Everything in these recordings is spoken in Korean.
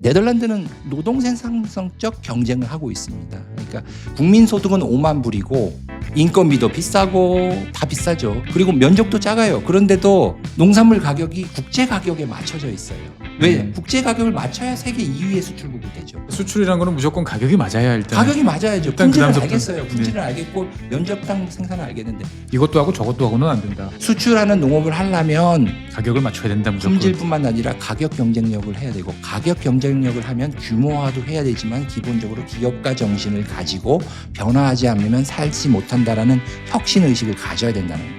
네덜란드는 노동 생산성적 경쟁을 하고 있습니다. 그러니까 국민소득은 5만 불이고 인건비도 비싸고 다 비싸죠. 그리고 면적도 작아요. 그런데도 농산물 가격이 국제 가격에 맞춰져 있어요. 왜? 국제 가격을 맞춰야 세계 2위의 수출국이 되죠. 수출이라는 거는 무조건 가격이 맞아야 일단 가격이 맞아야죠. 일단 품질은 그다음부터- 알겠어요. 품질은 네. 알겠고 면적당 생산은 알겠는데 이것도 하고 저것도 하고는 안 된다. 수출하는 농업을 하려면 가격을 맞춰야 된다 무조건. 품질뿐만 아니라 가격 경쟁력을 해야 되고 가격 경쟁력을 하면 규모화도 해야 되지만 기본적으로 기업가 정신을 가지고 변화하지 않으면 살지 못한다라는 혁신 의식을 가져야 된다는 거예요.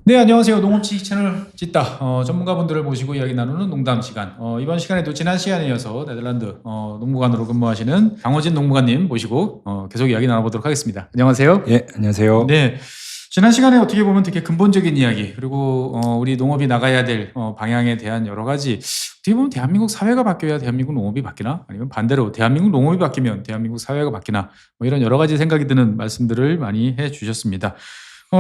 네, 안녕하세요. 농업지식 채널 찢다 전문가분들을 모시고 이야기 나누는 농담 시간. 이번 시간에도 지난 시간에 이어서 네덜란드 농무관으로 근무하시는 강호진 농무관님 모시고 계속 이야기 나눠보도록 하겠습니다. 안녕하세요. 예, 안녕하세요. 네, 지난 시간에 어떻게 보면 되게 근본적인 이야기 그리고 우리 농업이 나가야 될 방향에 대한 여러 가지 어떻게 보면 대한민국 사회가 바뀌어야 대한민국 농업이 바뀌나 아니면 반대로 대한민국 농업이 바뀌면 대한민국 사회가 바뀌나 뭐 이런 여러 가지 생각이 드는 말씀들을 많이 해주셨습니다.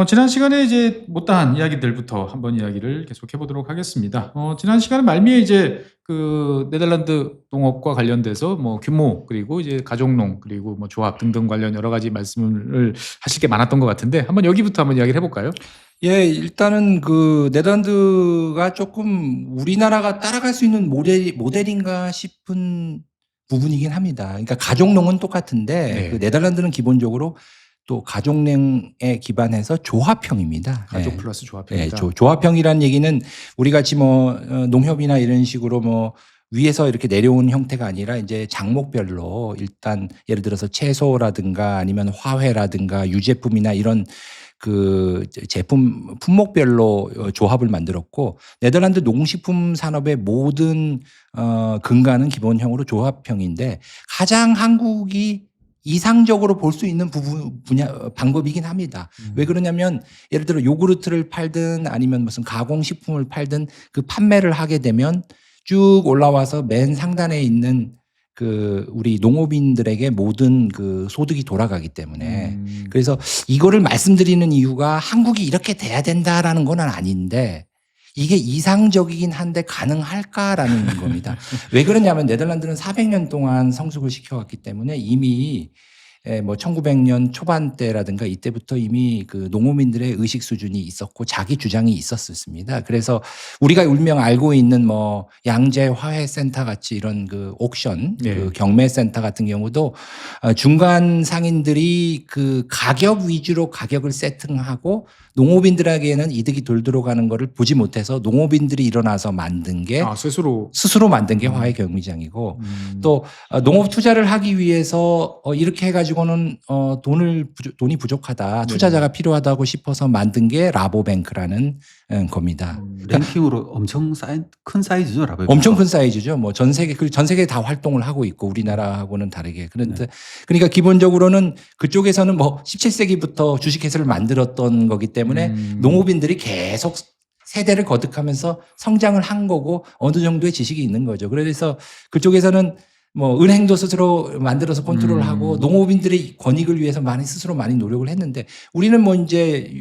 지난 시간에 이제 못다한 이야기들부터 한번 이야기를 계속해 보도록 하겠습니다. 지난 시간 말미에 이제 그 네덜란드 농업과 관련돼서 뭐 규모 그리고 이제 가족농 그리고 뭐 조합 등등 관련 여러 가지 말씀을 하실 게 많았던 것 같은데 한번 여기부터 한번 이야기를 해볼까요? 예, 일단은 그 네덜란드가 조금 우리나라가 따라갈 수 있는 모델인가 싶은 부분이긴 합니다. 그러니까 가족농은 똑같은데 네. 그 네덜란드는 기본적으로 또 가족농에 기반해서 조합형입니다. 가족 예. 플러스 예, 조합입니다. 조합형이라는 얘기는 우리 같이 뭐 농협이나 이런 식으로 뭐 위에서 이렇게 내려온 형태가 아니라 이제 장목별로 일단 예를 들어서 채소라든가 아니면 화훼라든가 유제품이나 이런 그 제품 품목별로 조합을 만들었고 네덜란드 농식품 산업의 모든 근간은 기본형으로 조합형인데 가장 한국이 이상적으로 볼 수 있는 방법이긴 합니다. 왜 그러냐면 예를 들어 요구르트를 팔든 아니면 무슨 가공식품을 팔든 그 판매를 하게 되면 쭉 올라와서 맨 상단에 있는 그 우리 농업인들에게 모든 그 소득이 돌아가기 때문에 그래서 이거를 말씀드리는 이유가 한국이 이렇게 돼야 된다라는 건 아닌데 이게 이상적이긴 한데 가능할까라는 겁니다. 왜 그러냐면 네덜란드는 400년 동안 성숙을 시켜왔기 때문에 이미 뭐 1900년 초반대라든가 이때부터 이미 그 농업인들의 의식 수준이 있었고 자기 주장이 있었습니다. 그래서 우리가 일명 알고 있는 뭐 양재 화훼센터 같이 이런 그 옥션, 네. 그 경매센터 같은 경우도 중간 상인들이 그 가격 위주로 가격을 세팅하고 농업인들에게는 이득이 덜 들어가는 거를 보지 못해서 농업인들이 일어나서 만든 게 스스로 만든 게 화훼 경매장이고 또 농업 투자를 하기 위해서 이렇게 해가지고는 돈이 부족하다 투자자가 필요하다고 싶어서 만든 게 라보뱅크라는 겁니다. 랭킹으로 엄청 큰 사이즈죠, 라보뱅크. 엄청 큰 사이즈죠. 뭐 전 세계 다 활동을 하고 있고 우리나라하고는 다르게 그런데 그러니까 기본적으로는 그쪽에서는 뭐 17세기부터 주식회사를 만들었던 거기 때문에 농업인들이 계속 세대를 거듭하면서 성장을 한 거고 어느 정도의 지식이 있는 거죠. 그래서 그쪽에서는 뭐 은행도 스스로 만들어서 컨트롤하고 농업인들의 권익을 위해서 스스로 많이 노력을 했는데 우리는 뭐 이제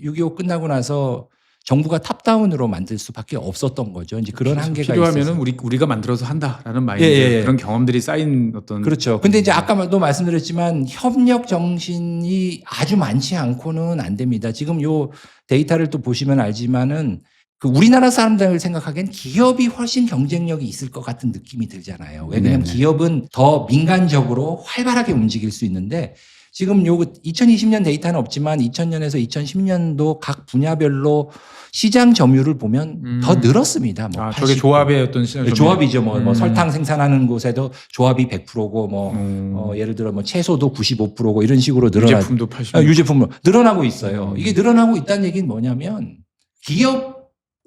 6.25 끝나고 나서 정부가 탑다운으로 만들 수밖에 없었던 거죠. 이제 그런 한계가 필요하면은 있어서. 우리가 만들어서 한다라는 마인드 예. 그런 경험들이 쌓인 어떤 그렇죠. 근데 이제 아까도 말씀드렸지만 협력 정신이 아주 많지 않고는 안 됩니다. 지금 요 데이터를 또 보시면 알지만은 그 우리나라 사람들을 생각하기엔 기업이 훨씬 경쟁력이 있을 것 같은 느낌이 들잖아요. 왜냐하면 기업은 더 민간적으로 활발하게 움직일 수 있는데 지금 요 2020년 데이터는 없지만 2000년에서 2010년도 각 분야별로 시장 점유율을 보면 더 늘었습니다. 뭐 저게 조합의 어떤 시장 조합이죠. 뭐 설탕 생산하는 곳에도 조합이 100%고 뭐 예를 들어 뭐 채소도 95%고 이런 식으로 유제품도 80%. 유제품으로 늘어나고 있어요. 이게 늘어나고 있다는 얘기는 뭐냐면 기업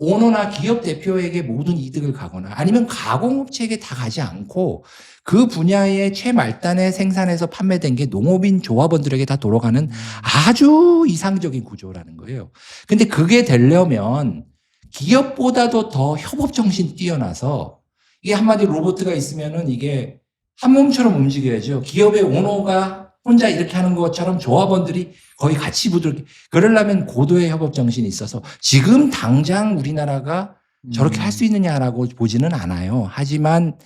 오너나 기업 대표에게 모든 이득을 가거나 아니면 가공업체에게 다 가지 않고 그 분야의 최말단에 생산해서 판매된 게 농업인 조합원들에게 다 돌아가는 아주 이상적인 구조라는 거예요. 근데 그게 되려면 기업보다도 더 협업 정신이 뛰어나서 이게 한마디로 로봇가 있으면은 이게 한 몸처럼 움직여야죠. 기업의 오너가 혼자 이렇게 하는 것처럼 조합원들이 거의 같이 부드럽게. 그러려면 고도의 협업 정신이 있어서 지금 당장 우리나라가 저렇게 할 수 있느냐라고 보지는 않아요. 하지만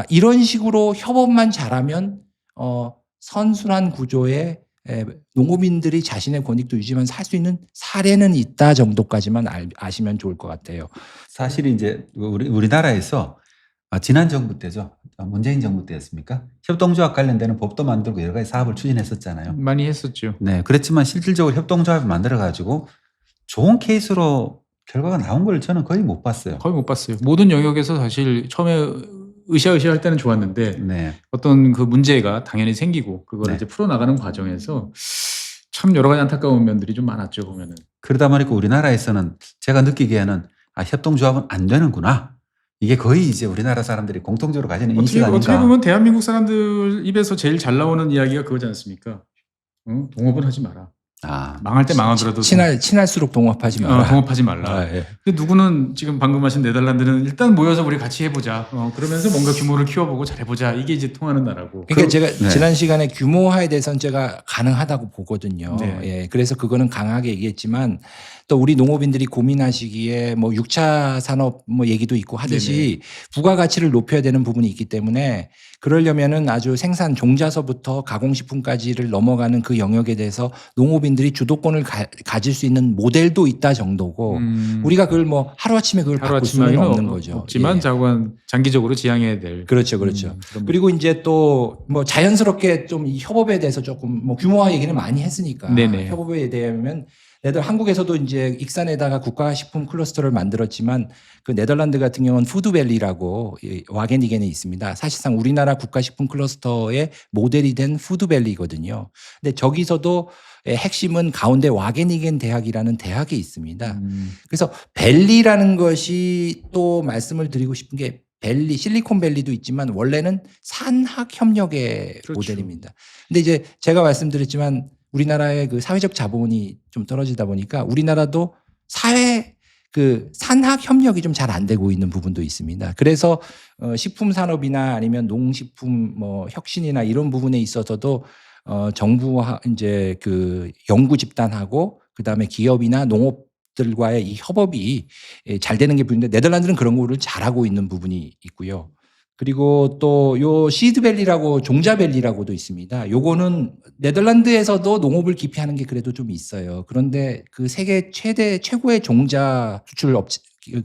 이런 식으로 협업만 잘하면 선순환 구조에 농업인들이 자신의 권익도 유지하면서 살 수 있는 사례는 있다 정도까지만 아시면 좋을 것 같아요. 사실 이제 우리나라에서 지난 정부 때죠. 문재인 정부 때였습니까? 협동조합 관련되는 법도 만들고 여러 가지 사업을 추진했었잖아요. 많이 했었죠. 네, 그렇지만 실질적으로 협동조합을 만들어 가지고 좋은 케이스로 결과가 나온 걸 저는 거의 못 봤어요. 거의 못 봤어요. 모든 영역에서 사실 처음에 으쌰으쌰 할 때는 좋았는데 네. 어떤 그 문제가 당연히 생기고 그걸 네. 이제 풀어나가는 과정에서 참 여러 가지 안타까운 면들이 좀 많았죠, 보면은. 그러다 보니까 우리나라에서는 제가 느끼기에는 협동조합은 안 되는구나. 이게 거의 이제 우리나라 사람들이 공통적으로 가지는 인식 아닌가. 어떻게 보면 대한민국 사람들 입에서 제일 잘 나오는 이야기가 그거지 않습니까? 동업은 하지 마라. 망할 때 망하더라도 친할수록 동업하지 마라. 동업하지 말라. 예. 근데 누구는 지금 방금 하신 네덜란드는 일단 모여서 우리 같이 해보자. 그러면서 뭔가 규모를 키워보고 잘해보자. 이게 이제 통하는 나라고. 그러니까 제가 네. 지난 시간에 규모화에 대해서는 제가 가능하다고 보거든요. 네. 예, 그래서 그거는 강하게 얘기했지만 또 우리 농업인들이 고민하시기에 뭐 6차 산업 뭐 얘기도 있고 하듯이 부가가치를 높여야 되는 부분이 있기 때문에 그러려면은 아주 생산 종자서부터 가공식품까지를 넘어가는 그 영역에 대해서 농업인들이 주도권을 가질 수 있는 모델도 있다 정도고 우리가 그걸 뭐 하루아침에 그걸 바꿀 수는 없는 거죠. 없지만 예. 장기적으로 지향해야 될. 그렇죠. 그런 그리고 이제 또 뭐 자연스럽게 좀 이 협업에 대해서 조금 뭐 규모화 얘기는 많이 했으니까 네네. 협업에 대하면 한국에서도 이제 익산에다가 국가식품 클러스터를 만들었지만 그 네덜란드 같은 경우는 푸드밸리라고 와게니겐에 있습니다. 사실상 우리나라 국가식품 클러스터의 모델이 된 푸드밸리거든요. 근데 저기서도 핵심은 가운데 와게니겐 대학이라는 대학이 있습니다. 그래서 밸리라는 것이 또 말씀을 드리고 싶은 게 밸리, 실리콘밸리도 있지만 원래는 산학협력의 그렇죠. 모델입니다. 근데 이제 제가 말씀드렸지만 우리나라의 그 사회적 자본이 좀 떨어지다 보니까 우리나라도 산학 협력이 좀 잘 안 되고 있는 부분도 있습니다. 그래서 식품 산업이나 아니면 농식품 뭐 혁신이나 이런 부분에 있어서도 정부와 이제 그 연구 집단하고 그다음에 기업이나 농업들과의 이 협업이 잘 되는 게 보이는데 네덜란드는 그런 거를 잘하고 있는 부분이 있고요. 그리고 또 요 시드밸리라고 종자밸리라고도 있습니다. 요거는 네덜란드에서도 농업을 기피하는 게 그래도 좀 있어요. 그런데 그 세계 최고의 종자 수출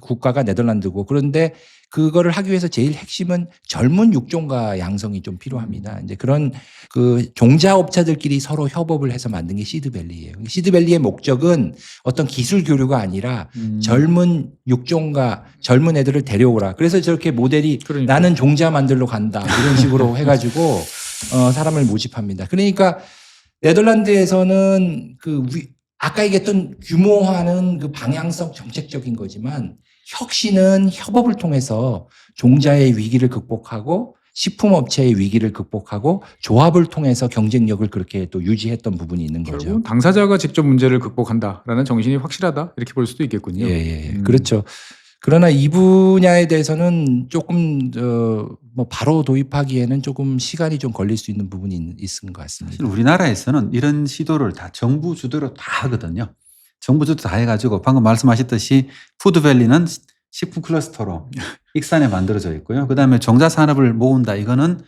국가가 네덜란드고 그런데 그거를 하기 위해서 제일 핵심은 젊은 육종과 양성이 좀 필요합니다. 이제 그런 그 종자업체들끼리 서로 협업을 해서 만든 게 시드밸리예요. 시드밸리의 목적은 어떤 기술 교류가 아니라 젊은 육종과 젊은 애들을 데려오라. 그래서 저렇게 모델이 그러니까. 나는 종자 만들러 간다. 이런 식으로 해가지고 사람을 모집합니다. 그러니까 네덜란드에서는 아까 얘기했던 규모화는 그 방향성 정책적인 거지만 혁신은 협업을 통해서 종자의 위기를 극복하고 식품업체의 위기를 극복하고 조합을 통해서 경쟁력을 그렇게 또 유지했던 부분이 있는 거죠. 결국은 당사자가 직접 문제를 극복한다라는 정신이 확실하다 이렇게 볼 수도 있겠군요. 예. 그렇죠. 그러나 이 분야에 대해서는 조금 뭐 바로 도입하기에는 조금 시간이 좀 걸릴 수 있는 부분이 있는 것 같습니다. 사실 우리나라에서는 이런 시도를 다 정부 주도로 다 하거든요. 정부 주도 다 해가지고 방금 말씀하셨듯이 푸드밸리는 식품 클러스터로 익산에 만들어져 있고요. 그다음에 종자산업을 모은다. 이거는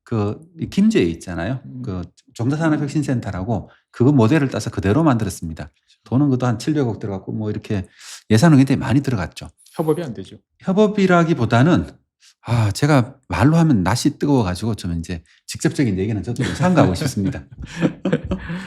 그 김제에 있잖아요. 그 종자산업혁신센터라고 그거 모델을 따서 그대로 만들었습니다. 돈은 그것도 한 700억 들어갔고 뭐 이렇게 예산은 굉장히 많이 들어갔죠. 협업이 안 되죠. 협업이라기보다는 제가 말로 하면 낯이 뜨거워가지고 좀 이제 직접적인 얘기는 저도 좀 삼가하고 싶습니다.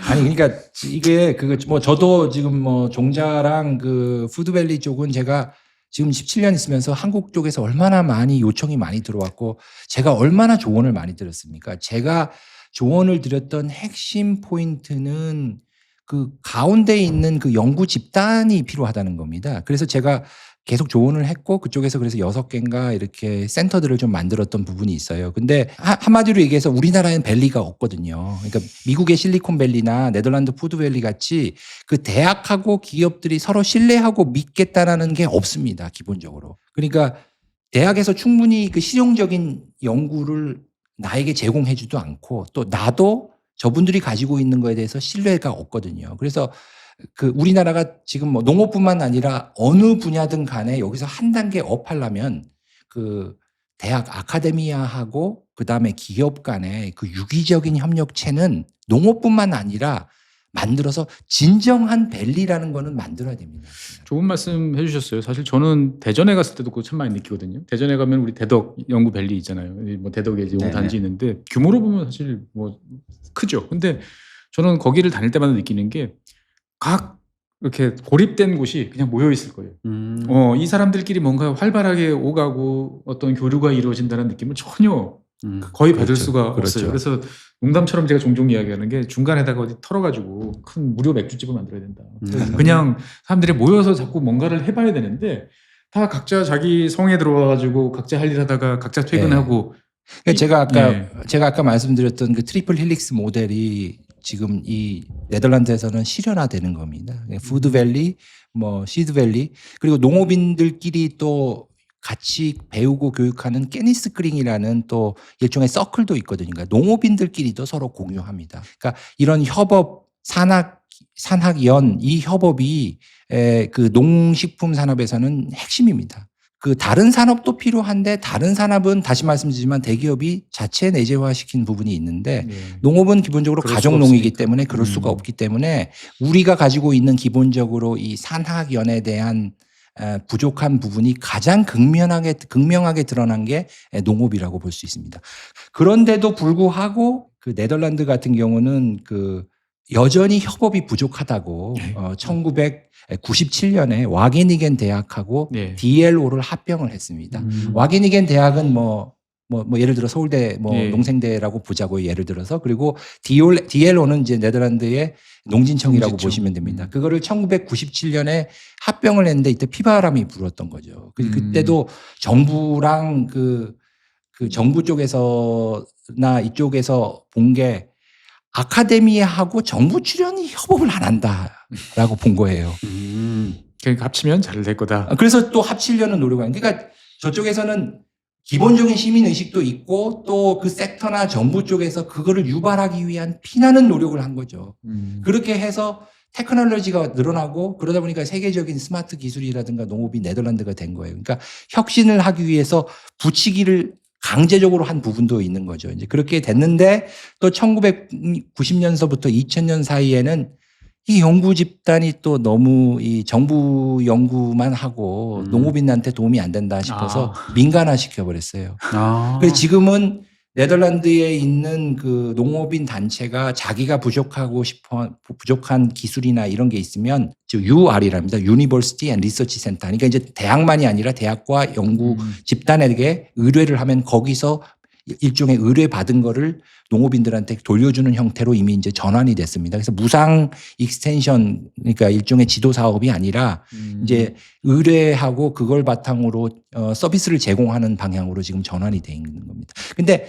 아니 그러니까 이게 뭐 저도 지금 뭐 종자랑 그 푸드밸리 쪽은 제가 지금 17년 있으면서 한국 쪽에서 얼마나 많이 요청이 많이 들어왔고 제가 얼마나 조언을 많이 드렸습니까? 제가 조언을 드렸던 핵심 포인트는 그 가운데 있는 그 연구 집단이 필요하다는 겁니다. 그래서 제가 계속 조언을 했고 그쪽에서 그래서 6개인가 이렇게 센터들을 좀 만들었던 부분이 있어요. 근데 한마디로 얘기해서 우리나라에는 밸리가 없거든요. 그러니까 미국의 실리콘밸리나 네덜란드 푸드밸리 같이 그 대학하고 기업들이 서로 신뢰하고 믿겠다라는 게 없습니다. 기본적으로. 그러니까 대학에서 충분히 그 실용적인 연구를 나에게 제공해주도 않고 또 나도 저분들이 가지고 있는 거에 대해서 신뢰가 없거든요. 그래서 그 우리나라가 지금 뭐 농업뿐만 아니라 어느 분야든 간에 여기서 한 단계 업하려면 그 대학 아카데미아하고 그다음에 기업 간의 그 유기적인 협력체는 농업뿐만 아니라 만들어서 진정한 밸리라는 거는 만들어야 됩니다. 좋은 말씀 해주셨어요. 사실 저는 대전에 갔을 때도 그거 참 많이 느끼거든요. 대전에 가면 우리 대덕 연구밸리 있잖아요. 뭐 대덕에 이제 네네. 연구단지 있는데 규모로 보면 사실 뭐 크죠. 근데 저는 거기를 다닐 때마다 느끼는 게 각 이렇게 고립된 곳이 그냥 모여 있을 거예요. 이 사람들끼리 뭔가 활발하게 오가고 어떤 교류가 이루어진다는 느낌을 전혀 거의 받을 그렇죠. 수가 그렇죠. 없어요. 그래서 농담처럼 제가 종종 이야기하는 게 중간에다가 어디 털어가지고 큰 무료 맥주집을 만들어야 된다. 그냥 사람들이 모여서 자꾸 뭔가를 해봐야 되는데 다 각자 자기 성에 들어와가지고 각자 할 일 하다가 각자 퇴근하고 그러니까 제가 아까 말씀드렸던 그 트리플 힐릭스 모델이 지금 이 네덜란드에서는 실현화되는 겁니다. 푸드밸리, 뭐 시드밸리, 그리고 농업인들끼리 또 같이 배우고 교육하는 깨니스크링이라는 또 일종의 서클도 있거든요. 그러니까 농업인들끼리도 서로 공유합니다. 그러니까 이런 협업, 산학연 이 협업이 그 농식품 산업에서는 핵심입니다. 그 다른 산업도 필요한데 다른 산업은 다시 말씀드리지만 대기업이 자체 내재화시킨 부분이 있는데 농업은 기본적으로 그럴 가족 수가 농이기 없으니까. 때문에 그럴 수가 없기 때문에 우리가 가지고 있는 기본적으로 이 산학연에 대한 부족한 부분이 가장 극명하게 드러난 게 농업이라고 볼 수 있습니다. 그런데도 불구하고 그 네덜란드 같은 경우는 그 여전히 협업이 부족하다고 1997년에 와게니겐 대학하고 네. DLO를 합병을 했습니다. 와게니겐 대학은 뭐 예를 들어 서울대 예. 농생대라고 보자고요. 예를 들어서. 그리고 DLO는 이제 네덜란드의 농진청이라고 농진청. 보시면 됩니다. 그거를 1997년에 합병을 했는데 이때 피바람이 불었던 거죠. 그때도 정부랑 그 정부 쪽에서나 이쪽에서 본 게 아카데미아하고 정부 출연이 협업을 안 한다라고 본 거예요. 그러니까 합치면 잘 될 거다. 그래서 또 합치려는 노력을 하는. 그러니까 저쪽에서는 기본적인 시민 의식도 있고 또 그 섹터나 정부 쪽에서 그거를 유발하기 위한 피나는 노력을 한 거죠. 그렇게 해서 테크놀로지가 늘어나고 그러다 보니까 세계적인 스마트 기술이라든가 농업이 네덜란드가 된 거예요. 그러니까 혁신을 하기 위해서 부치기를 강제적으로 한 부분도 있는 거죠. 이제 그렇게 됐는데 또 1990년서부터 2000년 사이에는 이 연구 집단이 또 너무 이 정부 연구만 하고 농업인한테 도움이 안 된다 싶어서 민간화 시켜버렸어요. 그래서 지금은 네덜란드에 있는 그 농업인 단체가 자기가 부족한 기술이나 이런 게 있으면 즉 UR이랍니다. University and Research Center. 그러니까 이제 대학만이 아니라 대학과 연구 집단에게 의뢰를 하면 거기서 일종의 의뢰 받은 거를 농업인들한테 돌려주는 형태로 이미 이제 전환이 됐습니다. 그래서 무상 익스텐션, 그러니까 일종의 지도 사업이 아니라 이제 의뢰하고 그걸 바탕으로 서비스를 제공하는 방향으로 지금 전환이 돼 있는 겁니다. 근데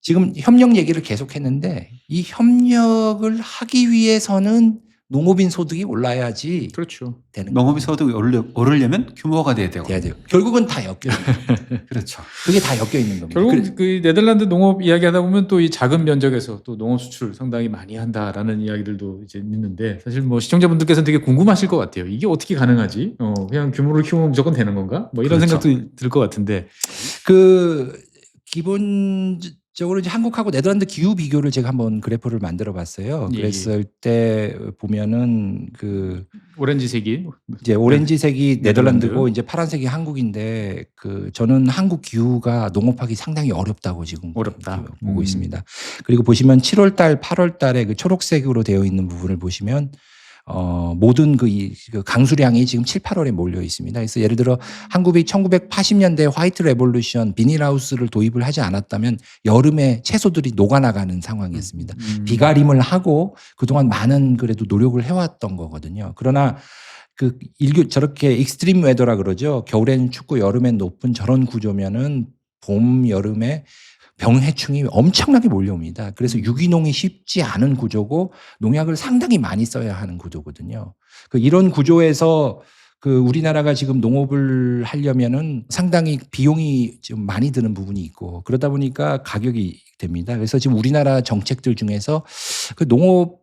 지금 협력 얘기를 계속했는데 이 협력을 하기 위해서는 농업인 소득이 올라야지 그렇죠. 되는 농업이 소득이 오르려면 규모가 돼야 되고. 돼야 돼요. 결국은 다 엮여 있는 그렇죠. 그게 다 엮여 있는 겁니다. 결국 그 네덜란드 농업 이야기하다 보면 또 이 작은 면적에서 또 농업 수출 상당히 많이 한다라는 이야기들도 이제 있는데 사실 뭐 시청자분들께서는 되게 궁금하실 것 같아요. 이게 어떻게 가능하지? 그냥 규모를 키우면 무조건 되는 건가? 뭐 이런 그렇죠. 생각도 들 것 같은데. 그 기본적으로 이제 한국하고 네덜란드 기후 비교를 제가 한번 그래프를 만들어 봤어요. 예, 그랬을 때 보면은 그 오렌지색이 이제 오렌지색이 네덜란드. 네덜란드고 이제 파란색이 한국인데 그 저는 한국 기후가 농업하기 상당히 어렵다고 지금 어렵다. 보고 있습니다. 그리고 보시면 7월 달, 8월 달에 그 초록색으로 되어 있는 부분을 보시면 모든 그 강수량이 지금 7, 8월에 몰려 있습니다. 그래서 예를 들어 한국이 1980년대 화이트 레볼루션 비닐하우스를 도입을 하지 않았다면 여름에 채소들이 녹아나가는 상황이었습니다. 비가림을 하고 그동안 많은 그래도 노력을 해왔던 거거든요. 그러나 그 저렇게 익스트림 웨더라 그러죠. 겨울에는 춥고 여름엔 높은 저런 구조면은 봄, 여름에 병해충이 엄청나게 몰려옵니다. 그래서 유기농이 쉽지 않은 구조고 농약을 상당히 많이 써야 하는 구조거든요. 이런 구조에서 그 우리나라가 지금 농업을 하려면은 상당히 비용이 좀 많이 드는 부분이 있고 그러다 보니까 가격이 됩니다. 그래서 지금 우리나라 정책들 중에서 그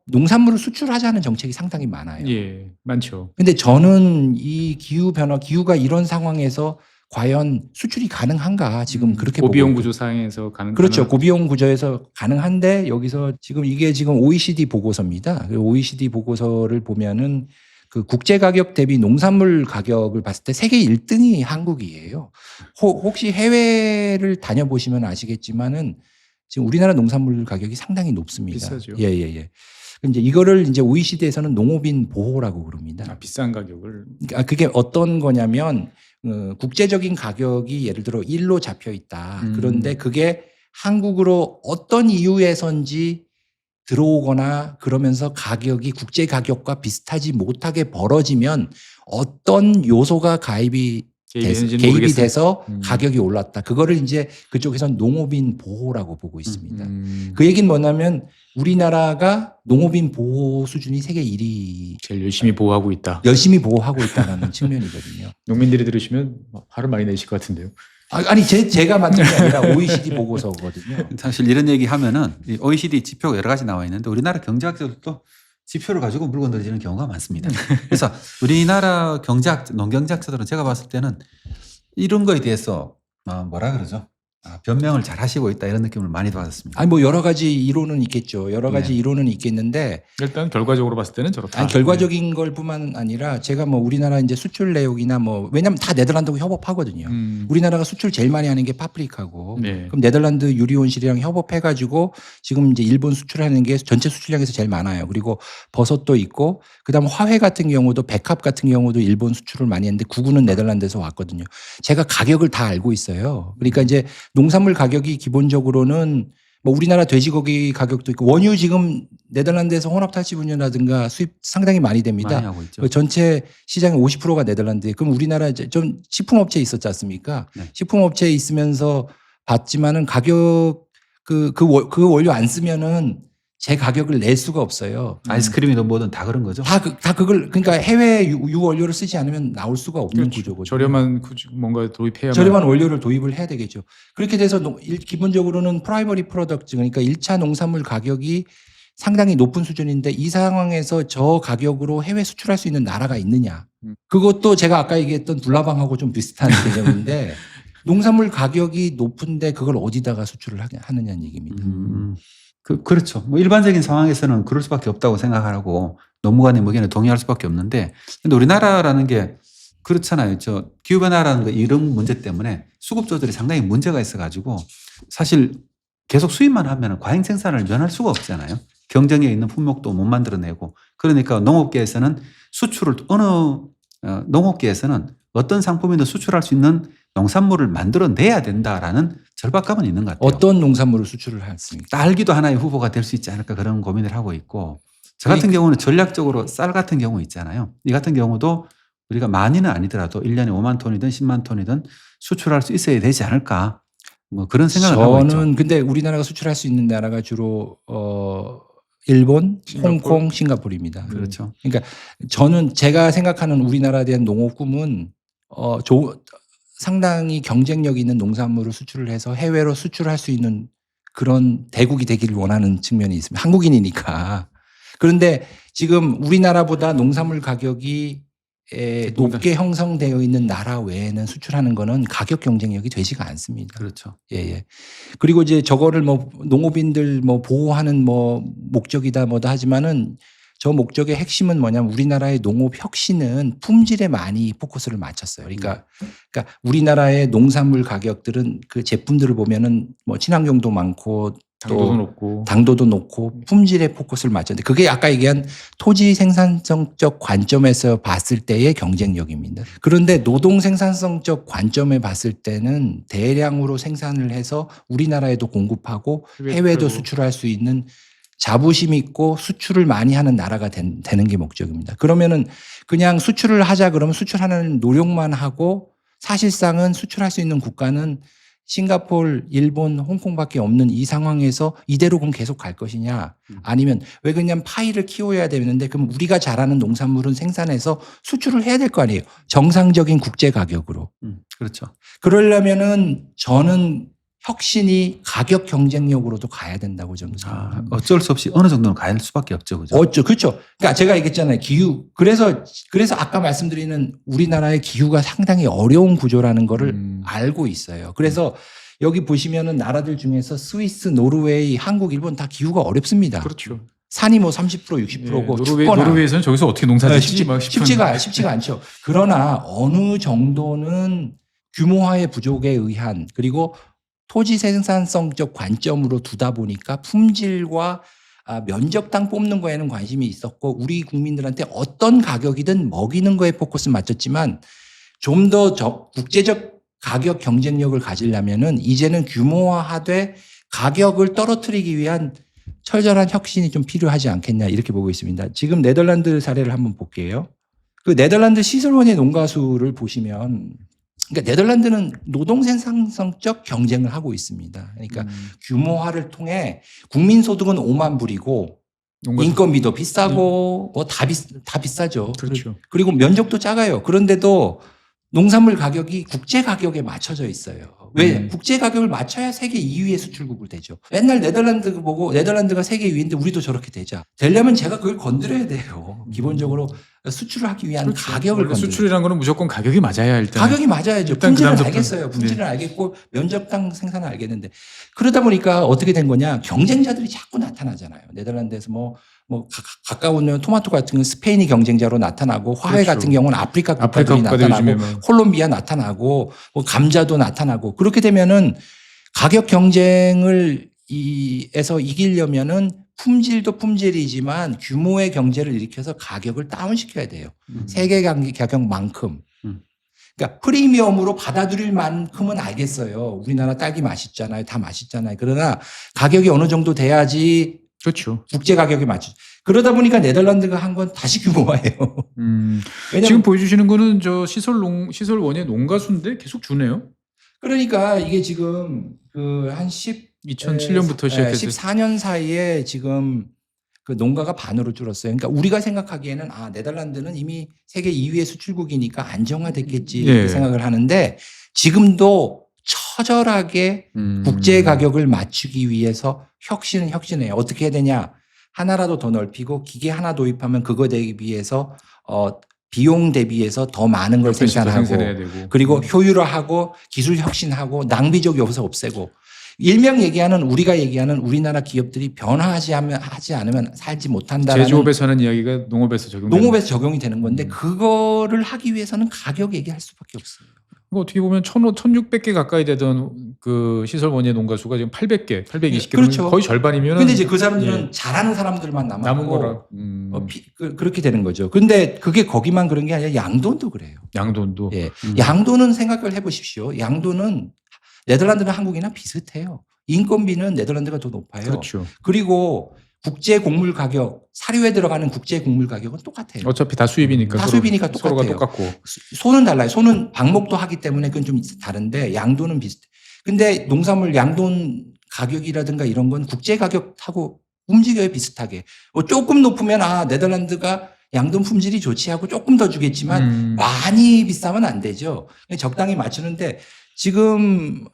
농산물을 수출하자는 정책이 상당히 많아요. 예, 많죠. 근데 저는 이 기후가 이런 상황에서 과연 수출이 가능한가 지금 그렇게 고비용 보고 구조 상에서 가는 그렇죠. 고비용 구조에서 가능한데 여기서 이게 지금 OECD 보고서입니다. 그 OECD 보고서를 보면은 그 국제 가격 대비 농산물 가격을 봤을 때 세계 1등이 한국이에요. 혹시 해외를 다녀보시면 아시겠지만은 지금 우리나라 농산물 가격이 상당히 높습니다. 비싸죠. 예. 이제 이거를 이제 OECD에서는 농업인 보호라고 그럽니다. 비싼 가격을 그러니까 그게 어떤 거냐면 국제적인 가격이 예를 들어 1로 잡혀 있다. 그런데 그게 한국으로 어떤 이유에선지 들어오거나 그러면서 가격이 국제 가격과 비슷하지 못하게 벌어지면 어떤 요소가 개입이 돼서 가격이 올랐다. 그거를 이제 그쪽에서는 농업인 보호라고 보고 있습니다. 그 얘기는 뭐냐면 우리나라가 농업인 보호 수준이 세계 1위 제일 열심히 보호하고 있다. 열심히 보호하고 있다는 측면이거든요. 농민들이 들으시면 화를 많이 내실 것 같은데요. 아니 제가 만든 게 아니라 OECD 보고서거든요. 사실 이런 얘기 하면은 이 OECD 지표가 여러 가지 나와 있는데 우리나라 경제학자들도 지표를 가지고 물건 던지는 경우가 많습니다. 그래서 우리나라 농경제학자들은 제가 봤을 때는 이런 거에 대해서 뭐라 그러죠? 변명을 잘 하시고 있다 이런 느낌을 많이 받았습니다. 아니 뭐 여러 가지 이론은 있겠죠. 여러 가지 네. 이론은 있겠는데 일단 결과적으로 봤을 때는 저렇다. 아니, 결과적인 걸 뿐만 아니라 제가 뭐 우리나라 이제 수출 내역이나 뭐 왜냐면 다 네덜란드하고 협업하거든요. 우리나라가 수출 제일 많이 하는 게 파프리카고 네. 그럼 네덜란드 유리온실이랑 협업해가지고 지금 이제 일본 수출하는 게 전체 수출량에서 제일 많아요. 그리고 버섯도 있고 그다음 화훼 같은 경우도 백합 같은 경우도 일본 수출을 많이 했는데 구구는 네덜란드에서 왔거든요. 제가 가격을 다 알고 있어요. 그러니까 이제 농산물 가격이 기본적으로는 뭐 우리나라 돼지고기 가격도 있고 원유 지금 네덜란드에서 혼합탈취 분야라든가 수입 상당히 많이 됩니다. 많이 하고 있죠. 그 전체 시장의 50%가 네덜란드에. 그럼 우리나라 이제 좀 식품업체 있었지 않습니까? 네. 식품업체에 있으면서 봤지만은 가격 그 원료 안 쓰면은 제 가격을 낼 수가 없어요. 아이스크림이든 뭐든 다 그런 거죠. 다 그걸 그러니까 해외 유원료를 쓰지 않으면 나올 수가 없는 구조거든요. 저렴한 뭔가 도입해야만. 저렴한 원료를 도입을 해야 되겠죠. 그렇게 돼서 기본적으로는 프라이머리 프로덕트 그러니까 1차 농산물 가격이 상당히 높은 수준인데 이 상황에서 저 가격으로 해외 수출할 수 있는 나라가 있느냐. 그것도 제가 아까 얘기했던 불나방하고 좀 비슷한 개념인데 농산물 가격이 높은데 그걸 어디다가 수출을 하느냐는 얘기입니다. 그렇죠. 뭐 일반적인 상황에서는 그럴 수밖에 없다고 생각하고 농무관의 의견에 동의할 수밖에 없는데 근데 우리나라라는 게 그렇잖아요. 기후변화라는 거 이런 문제 때문에 수급 조절이 상당히 문제가 있어가지고 사실 계속 수입만 하면 과잉 생산을 면할 수가 없잖아요. 경쟁에 있는 품목도 못 만들어내고 그러니까 농업계에서는 농업계에서는 어떤 상품이든 수출할 수 있는 농산물을 만들어내야 된다라는 절박감은 있는 것 같아요. 어떤 농산물을 수출을 했습니까? 딸기도 하나의 후보가 될 수 있지 않을까 그런 고민을 하고 있고 저 같은 경우는 전략적으로 쌀 같은 경우 있잖아요. 이 같은 경우도 우리가 많이는 아니더라도 1년에 5만 톤이든 10만 톤이든 수출할 수 있어야 되지 않을까 뭐 그런 생각을 하고 있죠. 저는 근데 우리나라가 수출할 수 있는 나라가 주로 일본, 홍콩, 싱가포르입니다. 그렇죠. 그러니까 저는 제가 생각하는 우리나라에 대한 농업 꿈은 상당히 경쟁력 있는 농산물을 수출을 해서 해외로 수출할 수 있는 그런 대국이 되기를 원하는 측면이 있습니다. 한국인이니까. 그런데 지금 우리나라보다 농산물 가격이 높게 형성되어 있는 나라 외에는 수출하는 거는 가격 경쟁력이 되지가 않습니다. 그렇죠. 예. 그리고 이제 저거를 뭐 농업인들 뭐 보호하는 뭐 목적이다 뭐다 하지만은 저 목적의 핵심은 뭐냐면 우리나라의 농업 혁신은 품질에 많이 포커스를 맞췄어요. 그러니까 우리나라의 농산물 가격들은 그 제품들을 보면은 뭐 친환경도 많고 당도도 높고 품질에 포커스를 맞췄는데 그게 아까 얘기한 토지 생산성적 관점에서 봤을 때의 경쟁력입니다. 그런데 노동 생산성적 관점에 봤을 때는 대량으로 생산을 해서 우리나라에도 공급하고 해외도 수출할 수 있는 자부심 있고 수출을 많이 하는 나라가 되는 게 목적입니다. 그러면은 그냥 수출을 하자 그러면 수출하는 노력만 하고 사실상은 수출할 수 있는 국가는 싱가포르, 일본, 홍콩밖에 없는 이 상황에서 이대로 그럼 계속 갈 것이냐? 아니면 왜 그냥 파이를 키워야 되는데 그럼 우리가 잘하는 농산물은 생산해서 수출을 해야 될 거 아니에요? 정상적인 국제 가격으로. 그렇죠. 그러려면은 저는 혁신이 가격 경쟁력으로도 가야 된다고 저는 생각합니다. 어쩔 수 없이 어느 정도는 가야 할 수밖에 없죠. 그죠? 그렇죠. 그러니까 제가 얘기했잖아요. 기후. 그래서 아까 말씀드리는 우리나라의 기후가 상당히 어려운 구조라는 거를 알고 있어요. 그래서 여기 보시면은 나라들 중에서 스위스, 노르웨이, 한국, 일본 다 기후가 어렵습니다. 그렇죠. 산이 뭐 30%, 60%고 노르웨이에서는 저기서 어떻게 농사 짓지? 막 싶은. 쉽지가 않죠. 그러나 어느 정도는 규모화의 부족에 의한 그리고 토지 생산성적 관점으로 두다 보니까 품질과 면적당 뽑는 거에는 관심이 있었고 우리 국민들한테 어떤 가격이든 먹이는 거에 포커스 맞췄지만 좀 더 국제적 가격 경쟁력을 가지려면은 이제는 규모화하되 가격을 떨어뜨리기 위한 철저한 혁신이 좀 필요하지 않겠냐 이렇게 보고 있습니다. 지금 네덜란드 사례를 한번 볼게요. 그 네덜란드 시설원의 농가수를 보시면 그러니까 네덜란드는 노동 생산성적 경쟁을 하고 있습니다. 그러니까 규모화를 통해 국민 소득은 5만 불이고 인건비도 비싸고 뭐 다 비싸죠. 그렇죠. 그리고 면적도 작아요. 그런데도 농산물 가격이 국제 가격에 맞춰져 있어요. 왜? 국제 가격을 맞춰야 세계 2위의 수출국을 되죠. 맨날 네덜란드 보고 네덜란드가 세계 2위인데 우리도 저렇게 되자. 되려면 제가 그걸 건드려야 돼요. 기본적으로 수출을 하기 위한 그렇죠. 가격을 건드려요. 수출이라는 거는 무조건 가격이 맞아야 일단. 가격이 맞아야죠. 일단 품질은 그다음부터. 알겠어요. 품질은 알겠고 면적당 생산은 알겠는데 그러다 보니까 어떻게 된 거냐. 경쟁자들이 자꾸 나타나잖아요. 네덜란드에서 가까운 토마토 같은 건 스페인이 경쟁자로 나타나고 화훼 그렇죠. 같은 경우는 아프리카 국가들이 국가들 나타나고 요즘에 콜롬비아 나타나고 감자도 나타나고 그렇게 되면은 가격 경쟁을 에서 이기려면은 품질도 품질이지만 규모의 경제를 일으켜서 가격을 다운시켜야 돼요. 세계 가격만큼. 그러니까 프리미엄으로 받아들일 만큼은 알겠어요. 우리나라 딸기 맛있잖아요. 다 맛있잖아요. 그러나 가격이 어느 정도 돼야지 그렇죠. 국제 가격에 맞추죠. 그러다 보니까 네덜란드가 한 건 다시 규모화예요. 왜냐면 지금 보여주시는 거는 저 시설원의 농가수인데 계속 주네요. 그러니까 이게 지금 한 2007년부터 시작해서 14년 사이에 지금 그 농가가 반으로 줄었어요. 그러니까 우리가 생각하기에는 네덜란드는 이미 세계 2위의 수출국이니까 안정화됐겠지 이렇게 생각을 하는데 지금도 처절하게 국제 가격을 맞추기 위해서 혁신은 혁신해요. 어떻게 해야 되냐? 하나라도 더 넓히고 기계 하나 도입하면 그거 대비해서 비용 대비해서 더 많은 걸 생산하고 생산해야 되고. 그리고 효율화하고 기술 혁신하고 낭비적 요소 없애고 일명 얘기하는 우리가 얘기하는 우리나라 기업들이 변화하지 않으면 살지 못한다라는 제조업에서 하는 이야기가 농업에서 적용이 되는 건데 그거를 하기 위해서는 가격 얘기할 수밖에 없어요. 어떻게 보면 1,600개 가까이 되던 그 시설원예 농가수가 지금 800개, 820개. 그렇죠. 거의 절반이면. 근데 이제 그 사람들은 잘하는 사람들만 남은 남았고 거라. 그렇게 되는 거죠. 근데 그게 거기만 그런 게 아니라 양돈도 그래요. 양돈도. 예. 양돈은 생각을 해보십시오. 양돈은 네덜란드나 한국이나 비슷해요. 인건비는 네덜란드가 더 높아요. 그렇죠. 그리고 국제 곡물 가격, 사료에 들어가는 국제 곡물 가격은 똑같아요. 어차피 다 수입이니까. 다 수입이니까 서로가 똑같아요. 똑같고. 소는 달라요. 소는 방목도 하기 때문에 그건 좀 다른데 양돈은 비슷해. 근데 농산물 양돈 가격이라든가 이런 건 국제 가격하고 움직여요, 비슷하게. 조금 높으면 네덜란드가 양돈 품질이 좋지 하고 조금 더 주겠지만 많이 비싸면 안 되죠. 적당히 맞추는데 지금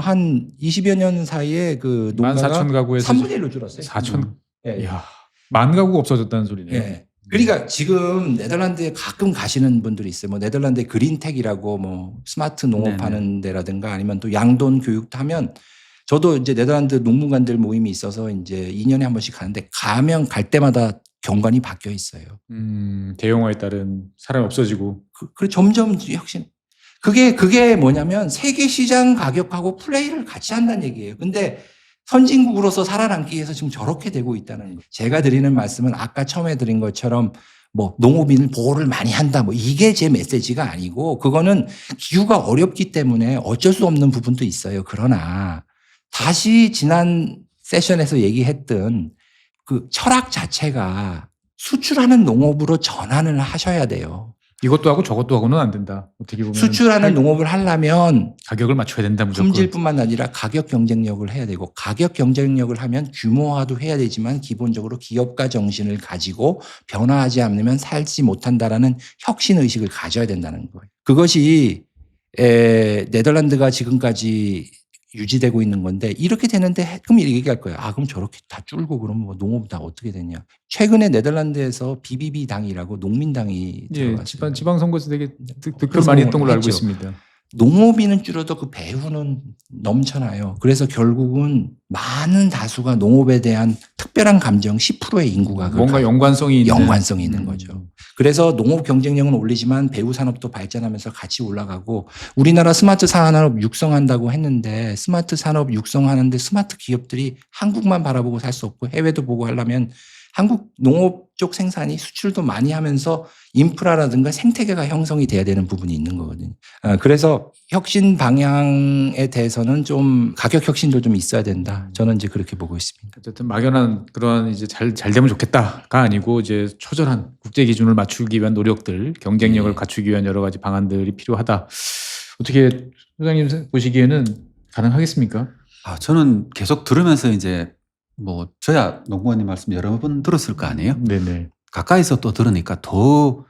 한 20여 년 사이에 그 농가가 14,000 가구에서 3분의 1로 줄었어요. 4,000. 예. 이야. 만 가구가 없어졌다는 소리네요. 예. 그러니까 지금 네덜란드에 가끔 가시는 분들이 있어요. 뭐 네덜란드의 그린텍이라고 뭐 스마트 농업하는 데라든가 아니면 또 양돈 교육도 하면 저도 이제 네덜란드 농무관들 모임이 있어서 이제 2년에 한 번씩 가는데 가면 갈 때마다 경관이 바뀌어 있어요. 대형화에 따른 사람이 없어지고. 그 점점 혁신. 그게 뭐냐면 세계 시장 가격하고 플레이를 같이 한다는 얘기예요. 근데 선진국으로서 살아남기 위해서 지금 저렇게 되고 있다는 거예요. 제가 드리는 말씀은 아까 처음에 드린 것처럼 뭐 농업인을 보호를 많이 한다. 뭐 이게 제 메시지가 아니고 그거는 기후가 어렵기 때문에 어쩔 수 없는 부분도 있어요. 그러나 다시 지난 세션에서 얘기했던 그 철학 자체가 수출하는 농업으로 전환을 하셔야 돼요. 이것도 하고 저것도 하고는 안 된다. 어떻게 보면 수출하는 농업을 하려면 가격을 맞춰야 된다 무조건. 품질뿐만 아니라 가격 경쟁력을 해야 되고 가격 경쟁력을 하면 규모화도 해야 되지만 기본적으로 기업가 정신을 가지고 변화하지 않으면 살지 못한다라는 혁신 의식을 가져야 된다는 거예요. 그것이 네덜란드가 지금까지 유지되고 있는 건데 이렇게 되는데 그럼 얘기할 거예요. 그럼 저렇게 다 줄고 그러면 뭐 농업 다 어떻게 되냐. 최근에 네덜란드에서 BBB 당이라고 농민당이 들어왔어요. 지방선거에서 되게 득표를 많이 했던 걸로 알고 했죠. 있습니다. 농업인은 줄어도 그 배후는 넘쳐나요. 그래서 결국은 많은 다수가 농업에 대한 특별한 감정 10%의 인구가 뭔가 연관성이 있는 거죠. 그래서 농업 경쟁력은 올리지만 배후 산업도 발전하면서 같이 올라가고 우리나라 스마트 산업 육성한다고 했는데 스마트 산업 육성하는데 스마트 기업들이 한국만 바라보고 살 수 없고 해외도 보고 하려면 한국 농업 쪽 생산이 수출도 많이 하면서 인프라라든가 생태계가 형성이 돼야 되는 부분이 있는 거거든요. 그래서 혁신 방향에 대해서는 좀 가격 혁신도 좀 있어야 된다. 저는 이제 그렇게 보고 있습니다. 어쨌든 막연한 그런 이제 잘 되면 좋겠다가 아니고 이제 초절한 국제 기준을 맞추기 위한 노력들, 경쟁력을 갖추기 위한 여러 가지 방안들이 필요하다. 어떻게 소장님 보시기에는 가능하겠습니까? 저는 계속 들으면서 이제 뭐 저야 농부원님 말씀 여러 번 들었을 거 아니에요. 네네. 가까이서 또 들으니까 더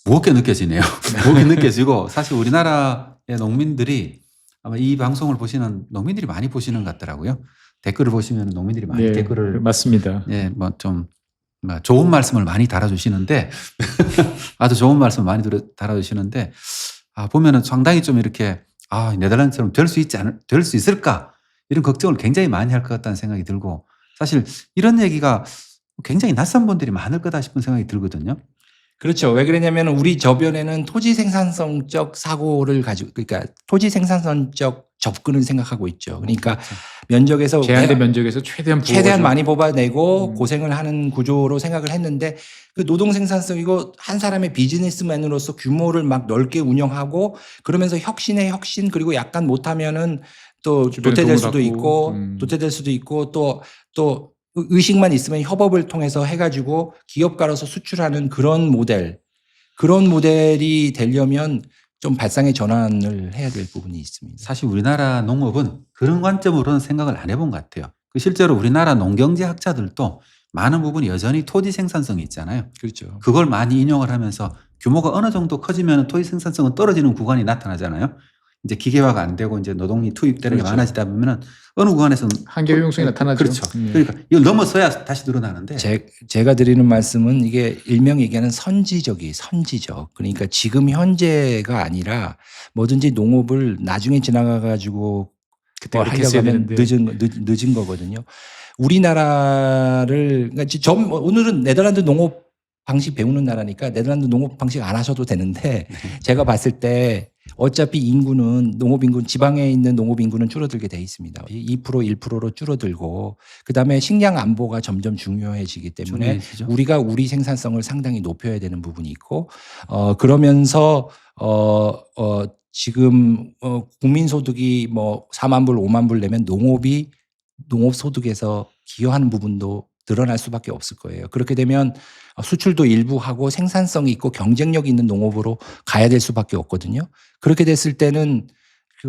무겁게 느껴지네요. 무겁게 느껴지고 사실 우리나라의 농민들이 아마 이 방송을 보시는 농민들이 많이 보시는 것 같더라고요. 댓글을 보시면 농민들이 많이 댓글을 맞습니다. 뭐 좀 좋은 말씀을 많이 달아주시는데 아주 좋은 말씀 많이 달아주시는데 보면은 상당히 좀 이렇게 네덜란드처럼 될 수 있을까 이런 걱정을 굉장히 많이 할 것 같다는 생각이 들고 사실 이런 얘기가 굉장히 낯선 분들이 많을 거다 싶은 생각이 들거든요. 그렇죠. 왜 그러냐면 우리 저변에는 토지 생산성적 사고를 가지고 그러니까 토지 생산성적 접근을 생각하고 있죠. 그러니까 면적에서 제한된 면적에서 최대한 많이 뽑아내고 고생을 하는 구조로 생각을 했는데 그 노동 생산성 이거 한 사람의 비즈니스맨으로서 규모를 막 넓게 운영하고 그러면서 혁신의 혁신 그리고 약간 못하면은 또 도태될 수도 있고 또 의식만 있으면 협업을 통해서 해가지고 기업가로서 수출하는 그런 모델이 되려면 좀 발상의 전환을 해야 될 부분이 있습니다. 사실 우리나라 농업은 그런 관점으로는 생각을 안 해본 것 같아요. 실제로 우리나라 농경제 학자들도 많은 부분이 여전히 토지 생산성이 있잖아요. 그렇죠. 그걸 많이 인용을 하면서 규모가 어느 정도 커지면 토지 생산성은 떨어지는 구간이 나타나잖아요. 이제 기계화가 안 되고 이제 노동이 투입되는 게 많아지다 보면은 어느 구간에서는 한계 효용성이 나타나죠. 그렇죠. 그러니까 이걸 넘어서야 다시 늘어나는데 제가 드리는 말씀은 이게 일명 얘기하는 선지적. 그러니까 지금 현재가 아니라 뭐든지 농업을 나중에 지나가 가지고 그때 하려고 하면 늦은 거거든요. 우리나라를 그러니까 오늘은 네덜란드 농업 방식 배우는 나라니까 네덜란드 농업 방식 안 하셔도 되는데 제가 봤을 때 어차피 농업 인구 지방에 있는 농업 인구는 줄어들게 돼 있습니다. 2% 1%로 줄어들고 그다음에 식량 안보가 점점 중요해지기 때문에 우리가 우리 생산성을 상당히 높여야 되는 부분이 있고 그러면서 지금 국민 소득이 뭐 4만 불, 5만 불 내면 농업 소득에서 기여하는 부분도 늘어날 수밖에 없을 거예요. 그렇게 되면 수출도 일부 하고 생산성이 있고 경쟁력 있는 농업으로 가야 될 수밖에 없거든요. 그렇게 됐을 때는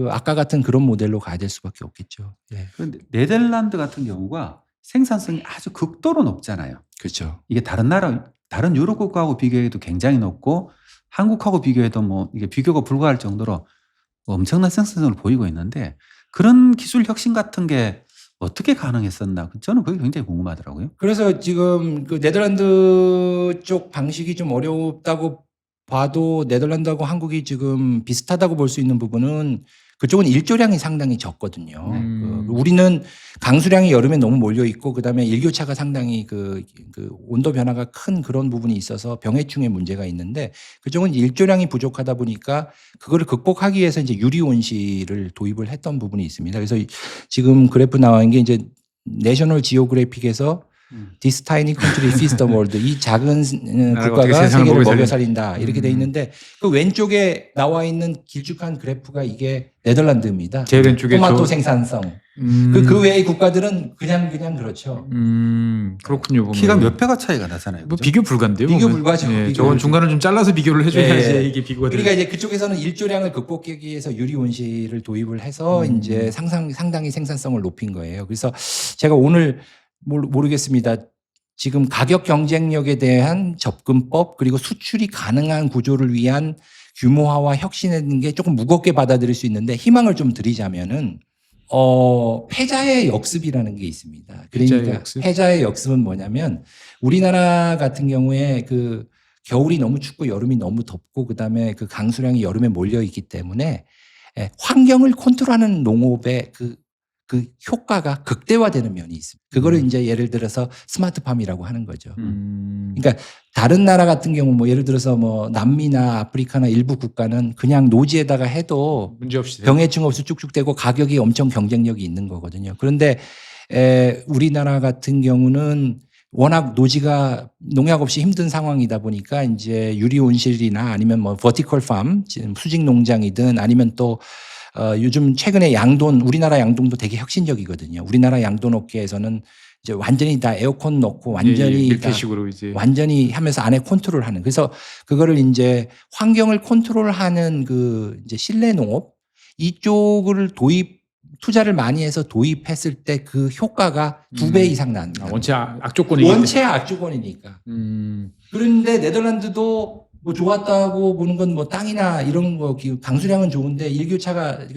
아까 같은 그런 모델로 가야 될 수밖에 없겠죠. 그런데 네덜란드 같은 경우가 생산성이 아주 극도로 높잖아요. 그렇죠. 이게 다른 유럽 국가하고 비교해도 굉장히 높고 한국하고 비교해도 뭐 이게 비교가 불가할 정도로 엄청난 생산성을 보이고 있는데 그런 기술 혁신 같은 게 어떻게 가능했었나? 저는 그게 굉장히 궁금하더라고요. 그래서 지금 그 네덜란드 쪽 방식이 좀 어렵다고 봐도 네덜란드하고 한국이 지금 비슷하다고 볼 수 있는 부분은 그쪽은 일조량이 상당히 적거든요. 우리는 강수량이 여름에 너무 몰려 있고 그다음에 일교차가 상당히 그 온도 변화가 큰 그런 부분이 있어서 병해충의 문제가 있는데 그쪽은 일조량이 부족하다 보니까 그거를 극복하기 위해서 이제 유리 온실을 도입을 했던 부분이 있습니다. 그래서 지금 그래프 나온 게 이제 내셔널 지오그래픽에서 This tiny country feeds the world. 이 작은 국가가 세계를 먹여 살린다. 이렇게 돼 있는데 그 왼쪽에 나와 있는 길쭉한 그래프가 이게 네덜란드입니다. 제일 왼쪽에 토마토 생산성. 그 외의 국가들은 그냥 그렇죠. 그렇군요. 보면. 키가 몇 배가 차이가 나잖아요. 뭐 그죠? 비교 불가인데요. 비교 보면. 불가죠. 예, 비교 저건 불가. 중간을 좀 잘라서 비교를 해줘야지 예. 이게 비교가 그러니까 돼요. 이제 그쪽에서는 일조량을 극복하기 위해서 유리 온실을 도입을 해서 이제 상당히 생산성을 높인 거예요. 그래서 제가 오늘 모르겠습니다. 지금 가격 경쟁력에 대한 접근법 그리고 수출이 가능한 구조를 위한 규모화와 혁신하는 게 조금 무겁게 받아들일 수 있는데 희망을 좀 드리자면은 패자의 역습이라는 게 있습니다. 패자의 그러니까 역습? 패자의 역습은 뭐냐면 우리나라 같은 경우에 그 겨울이 너무 춥고 여름이 너무 덥고 그다음에 그 강수량이 여름에 몰려 있기 때문에 환경을 컨트롤하는 농업의 그 효과가 극대화되는 면이 있습니다. 그거를 이제 예를 들어서 스마트팜이라고 하는 거죠. 그러니까 다른 나라 같은 경우 뭐 예를 들어서 뭐 남미나 아프리카나 일부 국가는 그냥 노지에다가 해도 문제 없이 병해충 없이 쭉쭉 되고 가격이 엄청 경쟁력이 있는 거거든요. 그런데 우리나라 같은 경우는 워낙 노지가 농약 없이 힘든 상황이다 보니까 이제 유리 온실이나 아니면 뭐 버티컬 팜, 수직 농장이든 아니면 또 요즘 최근에 양돈, 우리나라 양돈도 되게 혁신적이거든요. 우리나라 양돈 업계에서는 이제 완전히 다 에어컨 넣고 완전히 밀폐식으로 이제 완전히 하면서 안에 컨트롤하는. 그래서 그거를 이제 환경을 컨트롤하는 그 이제 실내 농업 이쪽을 투자를 많이 해서 도입했을 때 그 효과가 2배 이상 난다. 원체 악조건이기 원체 악조건이니까. 그런데 네덜란드도 뭐 좋았다고 보는 건 뭐 땅이나 이런 거 강수량은 좋은데 일교차가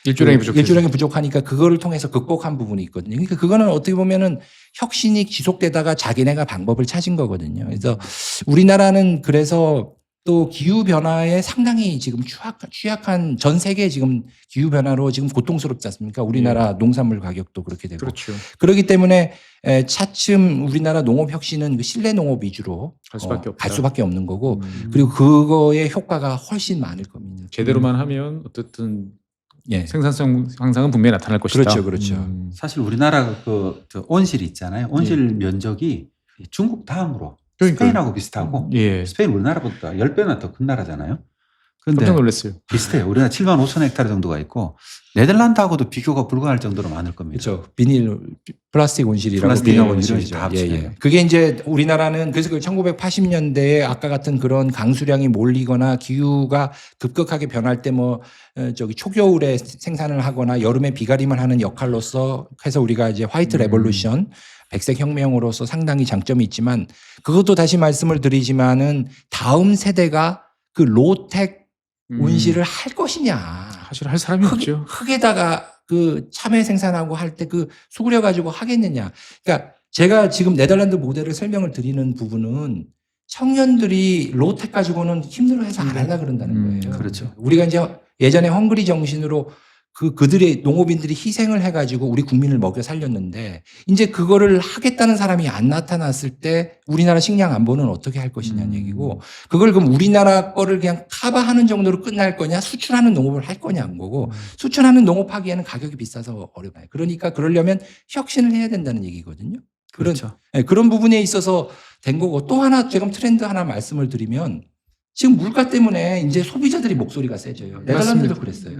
일조량이 부족하니까 그거를 통해서 극복한 부분이 있거든요. 그러니까 그거는 어떻게 보면은 혁신이 지속되다가 자기네가 방법을 찾은 거거든요. 그래서 우리나라는 그래서 또 기후 변화에 상당히 지금 취약한 전 세계 지금 기후 변화로 지금 고통스럽지 않습니까? 우리나라 농산물 가격도 그렇게 되고. 그렇죠. 그렇기 때문에 차츰 우리나라 농업 혁신은 그 실내 농업 위주로 갈 수밖에 없는 거고 그리고 그거의 효과가 훨씬 많을 겁니다. 제대로만 하면 어쨌든 생산성 향상은 분명히 나타날 것이다. 그렇죠. 사실 우리나라 저 온실 있잖아요. 온실 면적이 중국 다음으로 스페인하고 비슷하고 스페인 우리나라보다 10배나 더 큰 나라잖아요. 그런데 깜짝 놀랐어요. 비슷해요. 우리나라 7만 5천 헥타르 정도가 있고 네덜란드하고도 비교가 불가할 정도로 많을 겁니다. 그렇죠. 플라스틱 온실이라고 플라스틱 비닐 온실이 다 합쳐요. 그게 이제 우리나라는 그래서 1980년대에 아까 같은 그런 강수량이 몰리거나 기후가 급격하게 변할 때 뭐 초겨울에 생산을 하거나 여름에 비가림을 하는 역할로서 해서 우리가 이제 화이트 레볼루션 백색 혁명으로서 상당히 장점이 있지만 그것도 다시 말씀을 드리지만은 다음 세대가 그 로텍 온실을 할 것이냐. 사실 할 사람이 없죠. 흙에다가 그 참외 생산하고 할 때 그 수그려 가지고 하겠느냐. 그러니까 제가 지금 네덜란드 모델을 설명을 드리는 부분은 청년들이 로텍 가지고는 힘들어해서 안 하려고 그런다는 거예요. 그렇죠. 우리가 이제 예전에 헝그리 정신으로 그들의 농업인들이 희생을 해가지고 우리 국민을 먹여 살렸는데 이제 그거를 하겠다는 사람이 안 나타났을 때 우리나라 식량 안보는 어떻게 할 것이냐는 얘기고 그걸 그럼 우리나라 거를 그냥 커버하는 정도로 끝날 거냐 수출하는 농업을 할 거냐는 거고 수출하는 농업하기에는 가격이 비싸서 어려워요. 그러니까 그러려면 혁신을 해야 된다는 얘기거든요. 그렇죠. 그런 부분에 있어서 된 거고 또 하나 제가 트렌드 하나 말씀을 드리면 지금 물가 때문에 이제 소비자들이 목소리가 세져요. 네덜란드도 그랬어요.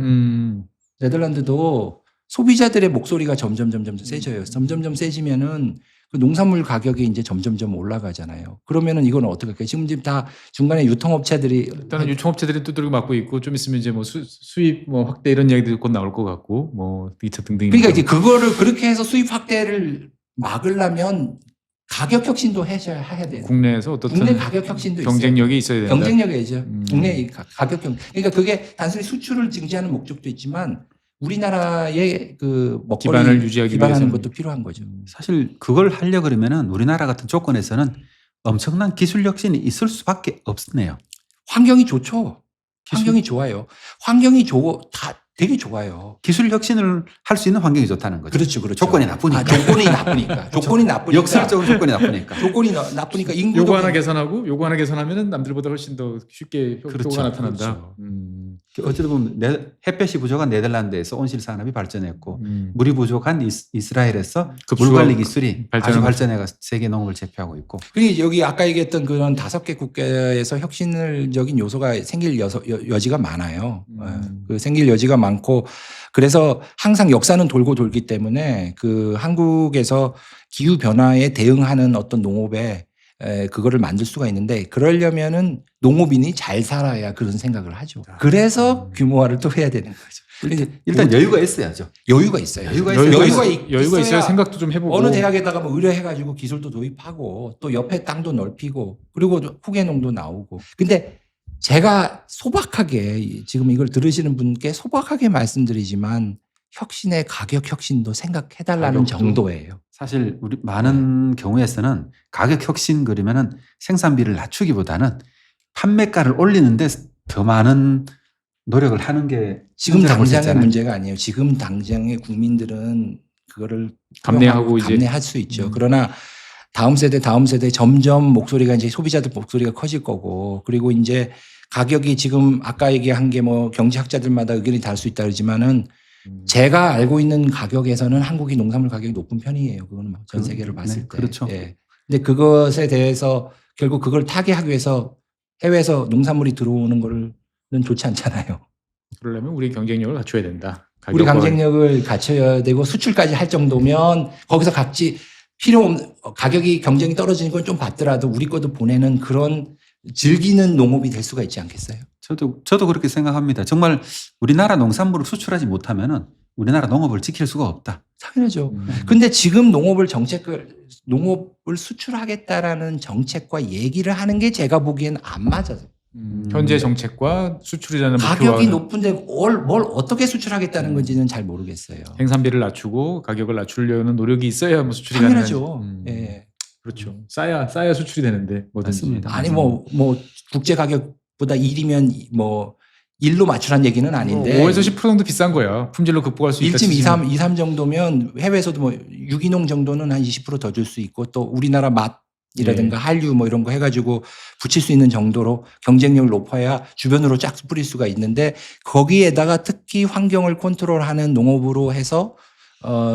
네덜란드도 소비자들의 목소리가 점점 세져요. 점점 세지면은 그 농산물 가격이 이제 점점 올라가잖아요. 그러면은 이건 어떻게 할까요? 지금 다 중간에 유통업체들이 일단은 유통업체들이 두드리고 맞고 있고 좀 있으면 이제 뭐 수입 뭐 확대 이런 이야기도 곧 나올 것 같고 뭐 리처 등등. 그러니까 이제 그거를 그렇게 해서 수입 확대를 막으려면 가격 혁신도 해야 돼요. 국내에서 어떻든 국내 가격 혁신도 경쟁력이 있어야 된다. 경쟁력이죠. 국내 가격 경. 그러니까 그게 단순히 수출을 증지하는 목적도 있지만 우리나라의 그 먹거리 기반을 유지하기 기반하는 위해서는. 것도 필요한 거죠. 사실 그걸 하려 그러면은 우리나라 같은 조건에서는 엄청난 기술 혁신이 있을 수밖에 없네요. 환경이 좋죠. 환경이 좋아요. 다 되게 좋아요. 기술 혁신을 할 수 있는 환경이 좋다는 거죠. 그렇죠. 조건이 나쁘니까. 조건이 나쁘니까. 역설적으로 조건이 나쁘니까. 조건이 나쁘니까 인구도 요거 하나 계산하고 요거 하나 계산하면은 남들보다 훨씬 더 쉽게 효과가 그렇죠. 나타난다. 어쨌든 보면 햇볕이 부족한 네덜란드에서 온실 산업이 발전했고 물이 부족한 이스라엘에서 물 관리 기술이 아주 발전해가 세계 농업을 제패하고 있고. 그리고 여기 아까 얘기했던 그런 5개 국가에서 혁신적인 요소가 생길 여지가 많아요. 그 생길 여지가 많고 그래서 항상 역사는 돌고 돌기 때문에 그 한국에서 기후 변화에 대응하는 어떤 농업에 그거를 만들 수가 있는데 그러려면은 농업인이 잘 살아야 그런 생각을 하죠. 그래서 규모화를 또 해야 되는 거죠. 일단 여유가 있어야죠. 여유가 있어요. 여유가 여유가 있어야 생각도 좀 해보고 어느 대학에다가 뭐 의뢰해가지고 기술도 도입하고 또 옆에 땅도 넓히고 그리고 후계농도 나오고. 근데 제가 소박하게 지금 이걸 들으시는 분께 소박하게 말씀드리지만 혁신의 가격 혁신도 생각해달라는 가격도. 정도예요. 사실 우리 많은 경우에서는 가격 혁신 그러면은 생산비를 낮추기보다는 판매가를 올리는데 더 많은 노력을 하는 게 지금 문제라고 볼수 당장의 있잖아요. 문제가 아니에요. 지금 당장의 국민들은 그거를 감내하고 이제 감내할 수 있죠. 그러나 다음 세대 점점 목소리가 이제 소비자들 목소리가 커질 거고 그리고 이제 가격이 지금 아까 얘기한 게 뭐 경제학자들마다 의견이 다를 수 있다 그러지만은 제가 알고 있는 가격에서는 한국이 농산물 가격이 높은 편이에요. 그거는 전 세계를 봤을 네, 때. 그렇죠. 예. 근데 그것에 대해서 결국 그걸 타개하기 위해서 해외에서 농산물이 들어오는 거는 좋지 않잖아요. 그러려면 우리 경쟁력을 갖춰야 된다. 우리 가격과 경쟁력을 갖춰야 되고 수출까지 할 정도면 거기서 각지 필요 없는 가격이 경쟁이 떨어지는 건 좀 받더라도 우리 것도 보내는 그런 즐기는 농업이 될 수가 있지 않겠어요? 저도 그렇게 생각합니다. 정말 우리나라 농산물을 수출하지 못하면은 우리나라 농업을 지킬 수가 없다. 당연하죠. 근데 지금 농업을 수출하겠다라는 정책과 얘기를 하는 게 제가 보기엔 안 맞아요. 현재 정책과 수출이라는 가격이 목표와는 높은데 뭘 어떻게 수출하겠다는 건지는 잘 모르겠어요. 생산비를 낮추고 가격을 낮추려는 노력이 있어야 뭐 수출이 당연하죠. 가능한. 예. 그렇죠. 싸야 수출이 되는데 뭐든지. 맞습니다. 아니 뭐 국제 가격보다 1이면 뭐 1로 맞추란 얘기는 아닌데 5에서 10% 정도 비싼 거야. 품질로 극복할 수 있다. 1.23, 23 정도면 해외에서도 뭐 유기농 정도는 한 20% 더 줄 수 있고 또 우리나라 맛이라든가 한류 뭐 이런 거 해가지고 붙일 수 있는 정도로 경쟁력을 높아야 주변으로 쫙 뿌릴 수가 있는데 거기에다가 특히 환경을 컨트롤하는 농업으로 해서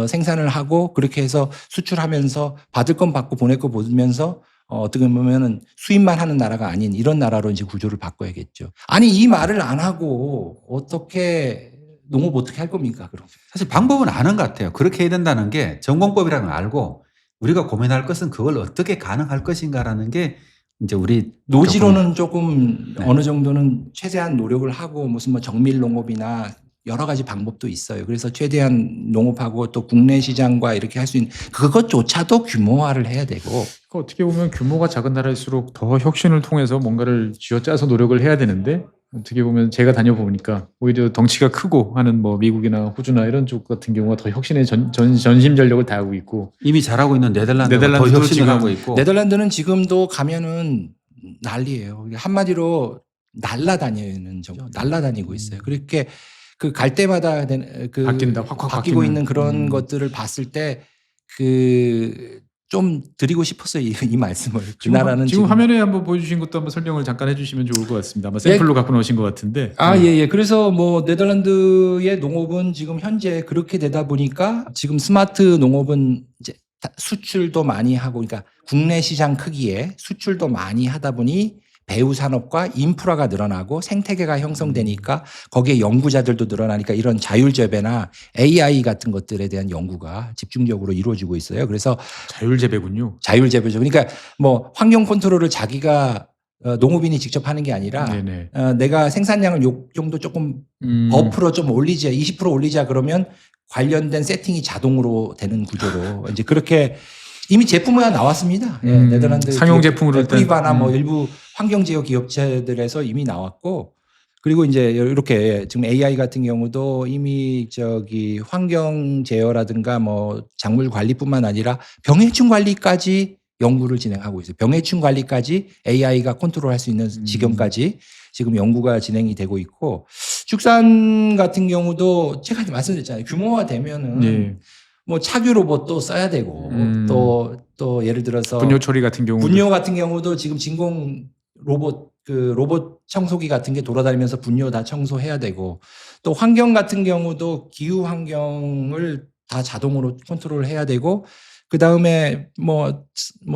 생산을 하고 그렇게 해서 수출하면서 받을 건 받고 보낼 거 보면서 어떻게 보면은 수입만 하는 나라가 아닌 이런 나라로 이제 구조를 바꿔야겠죠. 아니 이 말을 안 하고 어떻게 농업 어떻게 할 겁니까? 그럼 사실 방법은 아는 것 같아요. 그렇게 해야 된다는 게 전공법이라는 걸 알고 우리가 고민할 것은 그걸 어떻게 가능할 것인가라는 게 이제 우리 노지로는 조금 네. 어느 정도는 최대한 노력을 하고 무슨 뭐 정밀 농업이나 여러 가지 방법도 있어요. 그래서 최대한 농업하고 또 국내 시장과 이렇게 할 수 있는 그것조차도 규모화를 해야 되고 그러니까 어떻게 보면 규모가 작은 나라일수록 더 혁신을 통해서 뭔가를 쥐어짜서 노력을 해야 되는데 어떻게 보면 제가 다녀보니까 오히려 덩치가 크고 하는 뭐 미국이나 호주나 이런 쪽 같은 경우가 더 혁신에 전심전력을 다하고 있고 이미 잘하고 있는 네덜란드가 더 네덜란드도 혁신을 지금 하고 있고 네덜란드는 지금도 가면은 난리예요. 한마디로 날라다니는 정도, 날라다니고 있어요. 그렇게 그 갈 때마다 그 바뀐다, 확확 바뀌고 바뀌는. 있는 그런 것들을 봤을 때 좀 드리고 싶었어요 이 말씀을. 그 나라는 지금 화면에 한번 보여주신 것도 한번 설명을 잠깐 해주시면 좋을 것 같습니다. 아마 예. 샘플로 갖고 나오신 것 같은데. 예. 그래서 뭐 네덜란드의 농업은 지금 현재 그렇게 되다 보니까 지금 스마트 농업은 이제 수출도 많이 하고 그러니까 국내 시장 크기에 수출도 많이 하다 보니 배후 산업과 인프라가 늘어나고 생태계가 형성되니까 거기에 연구자들도 늘어나니까 이런 자율재배나 AI 같은 것들에 대한 연구가 집중적으로 이루어지고 있어요. 그래서 자율재배군요. 자율재배죠. 그러니까 뭐 환경 컨트롤을 자기가 농업인이 직접 하는 게 아니라 네네. 내가 생산량을 요 정도 조금 버프로 좀 올리자 20% 올리자 그러면 관련된 세팅이 자동으로 되는 구조로 이제 그렇게 이미 제품화가 나왔습니다. 예, 네덜란드 상용 제품으로 일단. 프리바나 뭐 일부 환경제어 기업체들에서 이미 나왔고 그리고 이제 이렇게 지금 AI 같은 경우도 이미 저기 환경 제어라든가 뭐 작물 관리뿐만 아니라 병해충 관리까지 연구를 진행하고 있어요. 병해충 관리까지 AI가 컨트롤할 수 있는 지경까지 지금 연구가 진행이 되고 있고 축산 같은 경우도 제가 말씀드렸잖아요. 규모화 되면은 네. 뭐 차규 로봇도 써야 되고 또 예를 들어서 분뇨 처리 같은 경우. 분뇨 같은 경우도 지금 진공 로봇 로봇 청소기 같은 게 돌아다니면서 분뇨 다 청소해야 되고 또 환경 같은 경우도 기후 환경을 다 자동으로 컨트롤해야 되고 그 다음에 뭐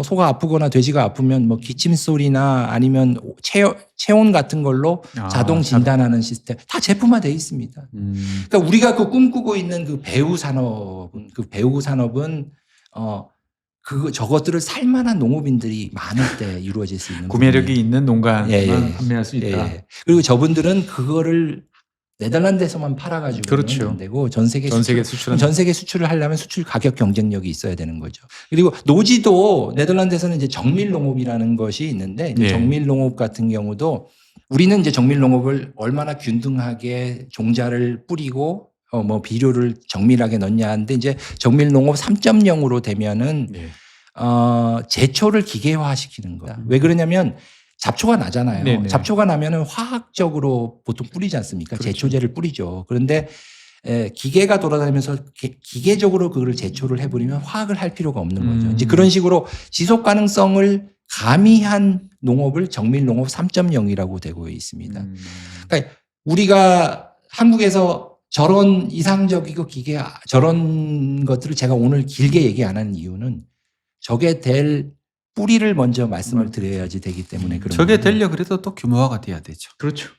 소가 아프거나 돼지가 아프면 뭐 기침 소리나 아니면 체온 같은 걸로 자동 진단하는 시스템 다 제품화되어 있습니다. 그러니까 우리가 그 꿈꾸고 있는 그 배후 산업은 저것들을 살만한 농업인들이 많을 때 이루어질 수 있는 구매력이 부분이에요. 있는 농가만 예, 예. 판매할 수 있다. 예. 그리고 저분들은 그거를 네덜란드에서만 팔아가지고는 그렇죠. 안 되고 전 세계 수출은 전 세계 수출을 하려면 수출 가격 경쟁력이 있어야 되는 거죠. 그리고 노지도 네덜란드에서는 이제 정밀 농업이라는 것이 있는데 예. 정밀 농업 같은 경우도 우리는 이제 정밀 농업을 얼마나 균등하게 종자를 뿌리고 뭐 비료를 정밀하게 넣냐 하는데 이제 정밀 농업 3.0으로 되면은 예. 제초를 기계화시키는 거야. 왜 그러냐면 잡초가 나잖아요. 네네. 잡초가 나면은 화학적으로 보통 뿌리지 않습니까? 그렇죠. 제초제를 뿌리죠. 그런데 기계가 돌아다니면서 기계적으로 그걸 제초를 해버리면 화학을 할 필요가 없는 거죠. 이제 그런 식으로 지속 가능성을 가미한 농업을 정밀 농업 3.0이라고 되고 있습니다. 그러니까 우리가 한국에서 저런 이상적이고 저런 것들을 제가 오늘 길게 얘기 안 하는 이유는 저게 될 뿌리를 먼저 말씀을 드려야지 되기 때문에 그런 저게 거고요. 되려 그래도 또 규모화가 돼야 되죠. 그렇죠.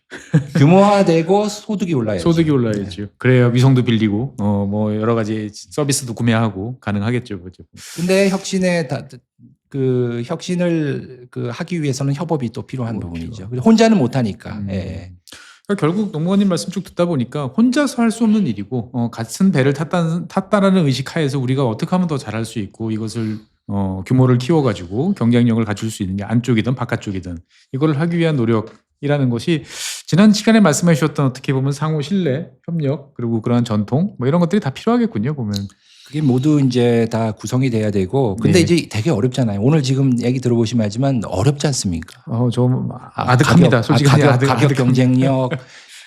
규모화되고 소득이 올라야죠. 소득이 올라야죠. 그래야 위성도 빌리고 뭐 여러 가지 서비스도 구매하고 가능하겠죠. 그죠. 근데 혁신을 하기 위해서는 협업이 또 필요한 그렇죠. 부분이죠. 혼자는 못 하니까. 예. 그러니까 결국 농무원님 말씀 쭉 듣다 보니까 혼자서 할 수 없는 일이고 같은 배를 탔다라는 의식 하에서 우리가 어떻게 하면 더 잘할 수 있고 이것을 규모를 키워가지고 경쟁력을 갖출 수 있느냐 안쪽이든 바깥쪽이든 이거를 하기 위한 노력이라는 것이 지난 시간에 말씀해 주셨던 어떻게 보면 상호 신뢰, 협력 그리고 그러한 전통 뭐 이런 것들이 다 필요하겠군요 보면. 그게 모두 이제 다 구성이 돼야 되고 근데 네. 이제 되게 어렵잖아요. 오늘 지금 얘기 들어보시면 알지만 어렵지 않습니까? 좀 아득합니다. 솔직히 가격 경쟁력,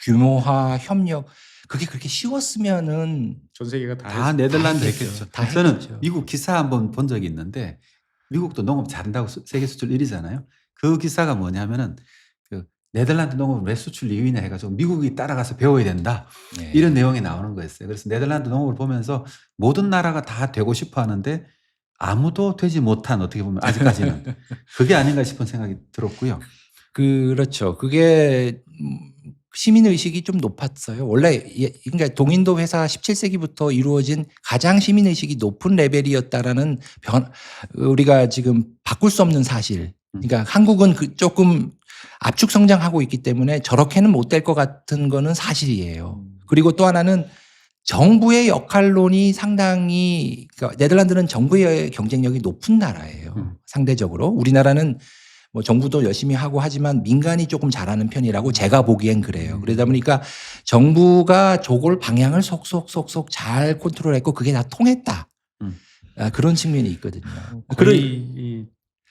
규모화, 협력 그게 그렇게 쉬웠으면은 전 세계가 다 네덜란드 했겠죠. 했겠죠. 다 저는 했겠죠. 미국 기사 한번 본 적이 있는데 미국도 농업 잘한다고 세계 수출 1위잖아요. 그 기사가 뭐냐면은 그 네덜란드 농업을 왜 수출 2위냐 해가지고 미국이 따라가서 배워야 된다. 네. 이런 내용이 나오는 거였어요. 그래서 네덜란드 농업을 보면서 모든 나라가 다 되고 싶어 하는데 아무도 되지 못한 어떻게 보면 아직까지는 그게 아닌가 싶은 생각이 들었고요. 그렇죠. 그게 시민의식이 좀 높았어요. 원래 그러니까 동인도 회사 17세기부터 이루어진 가장 시민의식이 높은 레벨이었다라는 우리가 지금 바꿀 수 없는 사실. 그러니까 한국은 조금 압축 성장하고 있기 때문에 저렇게는 못 될 것 같은 거는 사실이에요. 그리고 또 하나는 정부의 역할론이 상당히 그러니까 네덜란드는 정부의 경쟁력이 높은 나라예요. 상대적으로. 우리나라는 뭐 정부도 열심히 하고 하지만 민간이 조금 잘하는 편이라고 제가 보기엔 그래요. 그러다 보니까 정부가 저걸 방향을 속속속속 잘 컨트롤했고 그게 다 통했다. 그런 측면이 있거든요.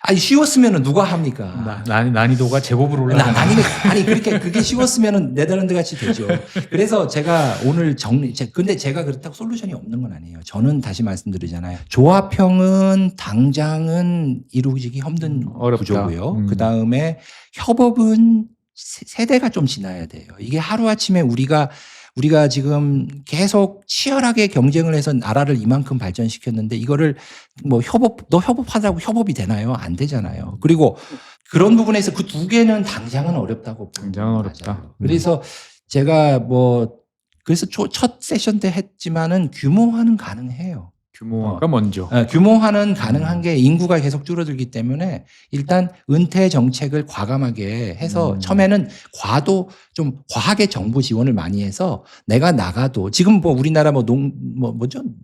아니 쉬웠으면 누가 합니까? 난이도가 제법으로 올라가. 아니 그게 쉬웠으면 네덜란드 같이 되죠. 그래서 제가 오늘 근데 제가 그렇다고 솔루션이 없는 건 아니에요. 저는 다시 말씀드리잖아요. 조합형은 당장은 이루어지기 힘든 어렵다. 구조고요. 그 다음에 협업은 세대가 좀 지나야 돼요. 이게 하루아침에 우리가 지금 계속 치열하게 경쟁을 해서 나라를 이만큼 발전시켰는데 이거를 뭐 너 협업하자고 협업이 되나요? 안 되잖아요. 그리고 그런 부분에서 그 두 개는 당장은 어렵다고 봅니다. 당장은 어렵다. 그래서 제가 그래서 첫 세션 때 했지만은 규모화는 가능해요. 규모화가 먼저. 규모화는 가능한 게 인구가 계속 줄어들기 때문에 일단 은퇴 정책을 과감하게 해서 처음에는 좀 과하게 정부 지원을 많이 해서 내가 나가도 지금 우리나라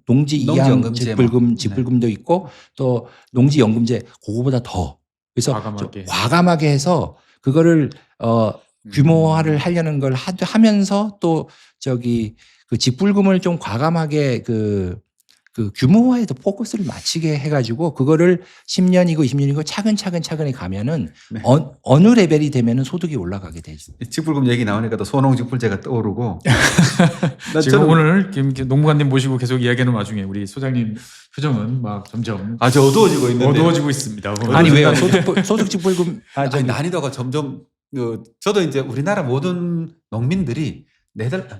농지 이양 직불금도 있고 또 농지 연금제 그거보다 더 그래서 과감하게 해서 그거를 규모화를 하려는 걸 하면서 또 그 직불금을 좀 과감하게 그 규모화에도 포커스를 맞추게 해가지고 그거를 10년이고 20년이고 차근차근히 가면은 네. 어느 레벨이 되면은 소득이 올라가게 되죠. 직불금 얘기 나오니까 또 소농직불제가 떠오르고 지금 오늘 농무관님 모시고 계속 이야기하는 와중에 우리 소장님 표정은 막 점점 아주 어두워지고 있는데 어두워지고 있습니다. 아니 왜요? 소득 직불금 아니, 난이도가 점점 저도 이제 우리나라 모든 농민들이 네덜란드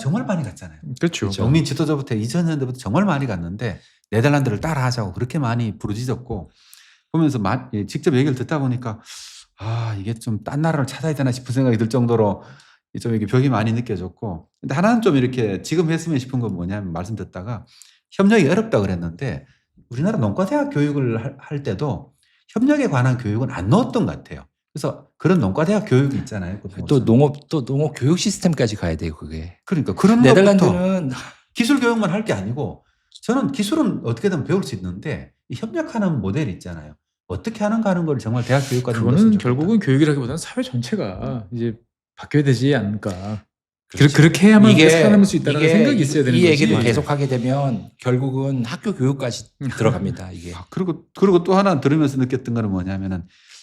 정말 많이 갔잖아요. 그렇죠. 농민 지도자부터 2000년대부터 정말 많이 갔는데 네덜란드를 따라하자고 그렇게 많이 부르짖었고 보면서 직접 얘기를 듣다 보니까 이게 좀 딴 나라를 찾아야 되나 싶은 생각이 들 정도로 좀 이렇게 벽이 많이 느껴졌고 근데 하나는 좀 이렇게 지금 했으면 싶은 건 뭐냐면 말씀 듣다가 협력이 어렵다 그랬는데 우리나라 농과대학 교육을 할 때도 협력에 관한 교육은 안 넣었던 것 같아요. 그래서 그런 농과대학 교육이 있잖아요. 또 농업 교육 시스템까지 가야 돼요, 그게. 그러니까 그런 것부터 네덜란드는 기술 교육만 할 게 아니고 저는 기술은 어떻게든 배울 수 있는데 이 협력하는 모델이 있잖아요. 어떻게 하는가 하는 걸 정말 대학 교육까지 그거는 결국은 교육이라기보다는 사회 전체가 이제 바뀌어야 되지 않을까. 그렇게 해야만 이게 살아남을 수 있다는 생각이 있어야 되는 이 거지. 얘기를 계속하게 되면 결국은 학교 교육까지 들어갑니다. 이게. 그리고 또 하나 들으면서 느꼈던 거는 뭐냐면은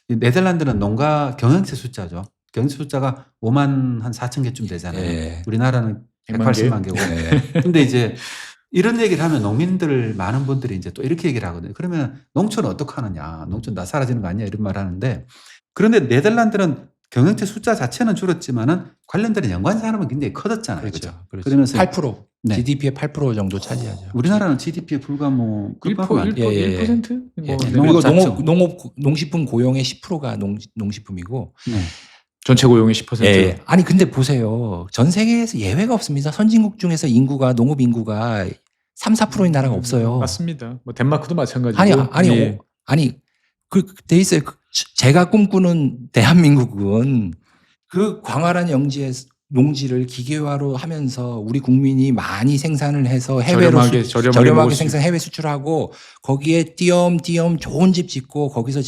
이 네덜란드는 농가 경영체 숫자죠. 경영체 숫자가 5만 한 4천 개쯤 되잖아요. 예. 우리나라는 180만 개고. 근데 이제 이런 얘기를 하면 농민들 많은 분들이 이제 또 이렇게 얘기를 하거든요. 그러면 농촌은 어떻게 하느냐. 농촌 다 사라지는 거 아니냐 이런 말 하는데 그런데 네덜란드는 경영체 숫자 자체는 줄었지만은 관련된 연관 산업은 굉장히 커졌잖아요. 그렇죠. 그러면서 8% 네. GDP의 8% 정도 차지하죠. 우리나라는 GDP에 불과 뭐 1%? 예. 1%? 예. 뭐 그리고 농식품 고용의 10%가 농식품이고 네. 전체 고용의 10%. 예. 아니 근데 보세요. 전 세계에서 예외가 없습니다. 선진국 중에서 농업 인구가 3, 4%인 나라가 없어요. 맞습니다. 뭐 덴마크도 마찬가지고. 아니 그 돼 있어요. 제가 꿈꾸는 대한민국은 그 광활한 영지의 농지를 기계화로 하면서 우리 국민이 많이 생산을 해서 해외로 저렴하게 생산 해외 수출하고 거기에 띄엄띄엄 좋은 집 짓고 거기서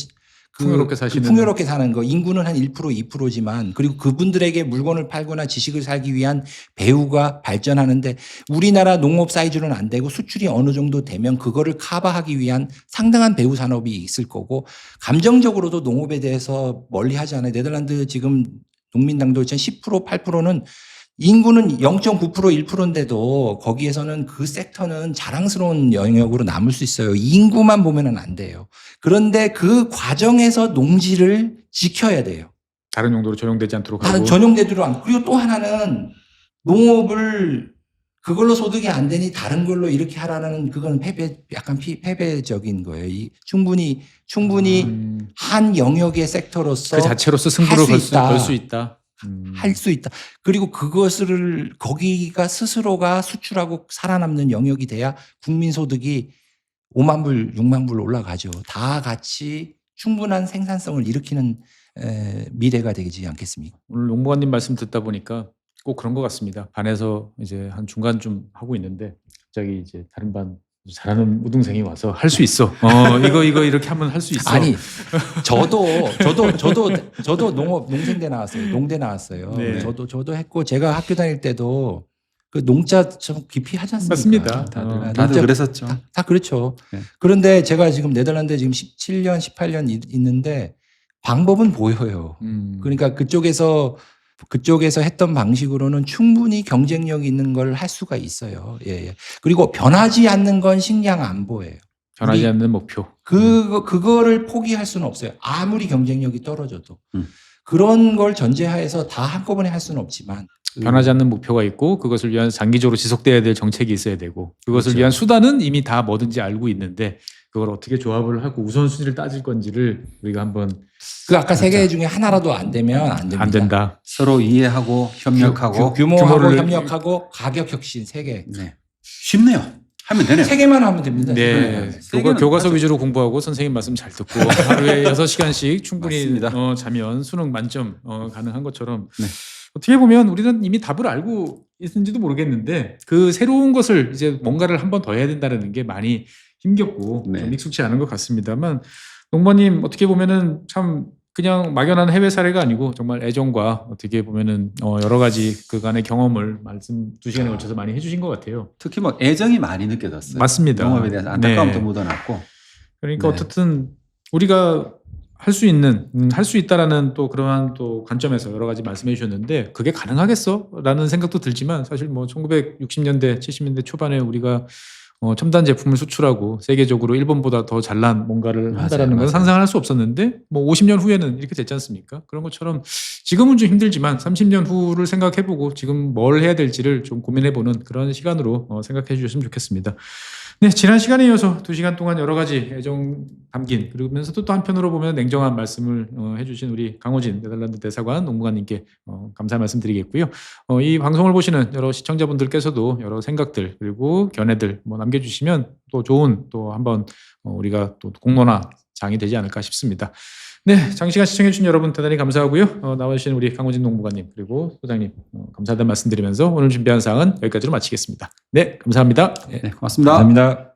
풍요롭게 사는 거. 인구는 한 1% 2%지만 그리고 그분들에게 물건을 팔거나 지식을 살기 위한 배후가 발전하는데 우리나라 농업 사이즈는 안 되고 수출이 어느 정도 되면 그거를 커버하기 위한 상당한 배후 산업이 있을 거고 감정적으로도 농업에 대해서 멀리 하지 않아요. 네덜란드 지금 농민당도 10% 8%는 인구는 0.9% 1%인데도 거기에서는 그 섹터는 자랑스러운 영역으로 남을 수 있어요. 인구만 보면은 안 돼요. 그런데 그 과정에서 농지를 지켜야 돼요. 다른 용도로 전용되지 않도록 하고. 전용되도록 않고. 그리고 또 하나는 농업을 그걸로 소득이 안 되니 다른 걸로 이렇게 하라는 그건 약간 패배적인 거예요. 충분히 한 영역의 섹터로서 그 자체로서 승부를 걸 수 있다. 할 수 있다. 그리고 그것을 거기가 스스로가 수출하고 살아남는 영역이 돼야 국민 소득이 5만 불, 6만 불 올라가죠. 다 같이 충분한 생산성을 일으키는 미래가 되지 않겠습니까? 오늘 농부관님 말씀 듣다 보니까 꼭 그런 것 같습니다. 반에서 이제 한 중간쯤 하고 있는데 갑자기 이제 다른 반 잘하는 우등생이 와서 할 수 있어. 이거 이렇게 하면 할 수 있어. 아니, 저도 농생대 나왔어요. 농대 나왔어요. 네. 저도 했고 제가 학교 다닐 때도 그 농자 좀 깊이 하지 않습니까? 맞습니다. 다들 그랬었죠. 다 그렇죠. 네. 그런데 제가 지금 네덜란드에 지금 17년, 18년 있는데 방법은 보여요. 그러니까 그쪽에서 했던 방식으로는 충분히 경쟁력 있는 걸 할 수가 있어요. 예. 그리고 변하지 않는 건 식량 안보예요. 변하지 않는 목표. 그거를 포기할 수는 없어요. 아무리 경쟁력이 떨어져도. 그런 걸 전제하에서 다 한꺼번에 할 수는 없지만. 변하지 않는 목표가 있고 그것을 위한 장기적으로 지속돼야 될 정책이 있어야 되고 그것을 그렇죠. 위한 수단은 이미 다 뭐든지 알고 있는데 그걸 어떻게 조합을 하고 우선순위를 따질 건지를 우리가 한번 아까 세 개 중에 하나라도 안 되면 안 됩니다. 안 된다. 서로 이해하고 협력하고 규모하고 협력하고 가격 혁신 세 개. 네. 쉽네요. 하면 되네요. 세 개만 하면 됩니다. 네. 교과서 위주로 공부하고 선생님 말씀 잘 듣고 하루에 6시간씩 충분히 자면 수능 만점 가능한 것처럼 네. 어떻게 보면 우리는 이미 답을 알고 있는지도 모르겠는데 그 새로운 것을 이제 뭔가를 한 번 더 해야 된다는 게 많이 힘겹고 네. 좀 익숙치 않은 것 같습니다만 농부님 어떻게 보면은 참 그냥 막연한 해외 사례가 아니고 정말 애정과 어떻게 보면은 여러 가지 그간의 경험을 말씀 2시간에 걸쳐서 많이 해주신 것 같아요. 특히 뭐 애정이 많이 느껴졌어요. 맞습니다. 농업에 대한 안타까움도 네. 묻어났고. 그러니까 네. 어쨌든 우리가 할 수 있는 할 수 있다라는 또 그러한 또 관점에서 여러 가지 말씀해 주셨는데 그게 가능하겠어라는 생각도 들지만 사실 뭐 1960년대 70년대 초반에 우리가 첨단 제품을 수출하고 세계적으로 일본보다 더 잘난 뭔가를 한다라는 건 상상을 할 수 없었는데 뭐 50년 후에는 이렇게 됐지 않습니까? 그런 것처럼 지금은 좀 힘들지만 30년 후를 생각해보고 지금 뭘 해야 될지를 좀 고민해보는 그런 시간으로 생각해 주셨으면 좋겠습니다. 네, 지난 시간에 이어서 2시간 동안 여러 가지 애정 담긴 그러면서도 또 한편으로 보면 냉정한 말씀을 해주신 우리 강호진 네덜란드 대사관 농무관님께 감사의 말씀드리겠고요. 이 방송을 보시는 여러 시청자분들께서도 여러 생각들 그리고 견해들 뭐 남겨주시면 또 좋은 또 한번 우리가 또 공론화 장이 되지 않을까 싶습니다. 네, 장시간 시청해주신 여러분 대단히 감사하고요. 나와주신 우리 강호진 농무관님 그리고 소장님 감사하다는 말씀드리면서 오늘 준비한 사항은 여기까지로 마치겠습니다. 네, 감사합니다. 네, 고맙습니다. 감사합니다.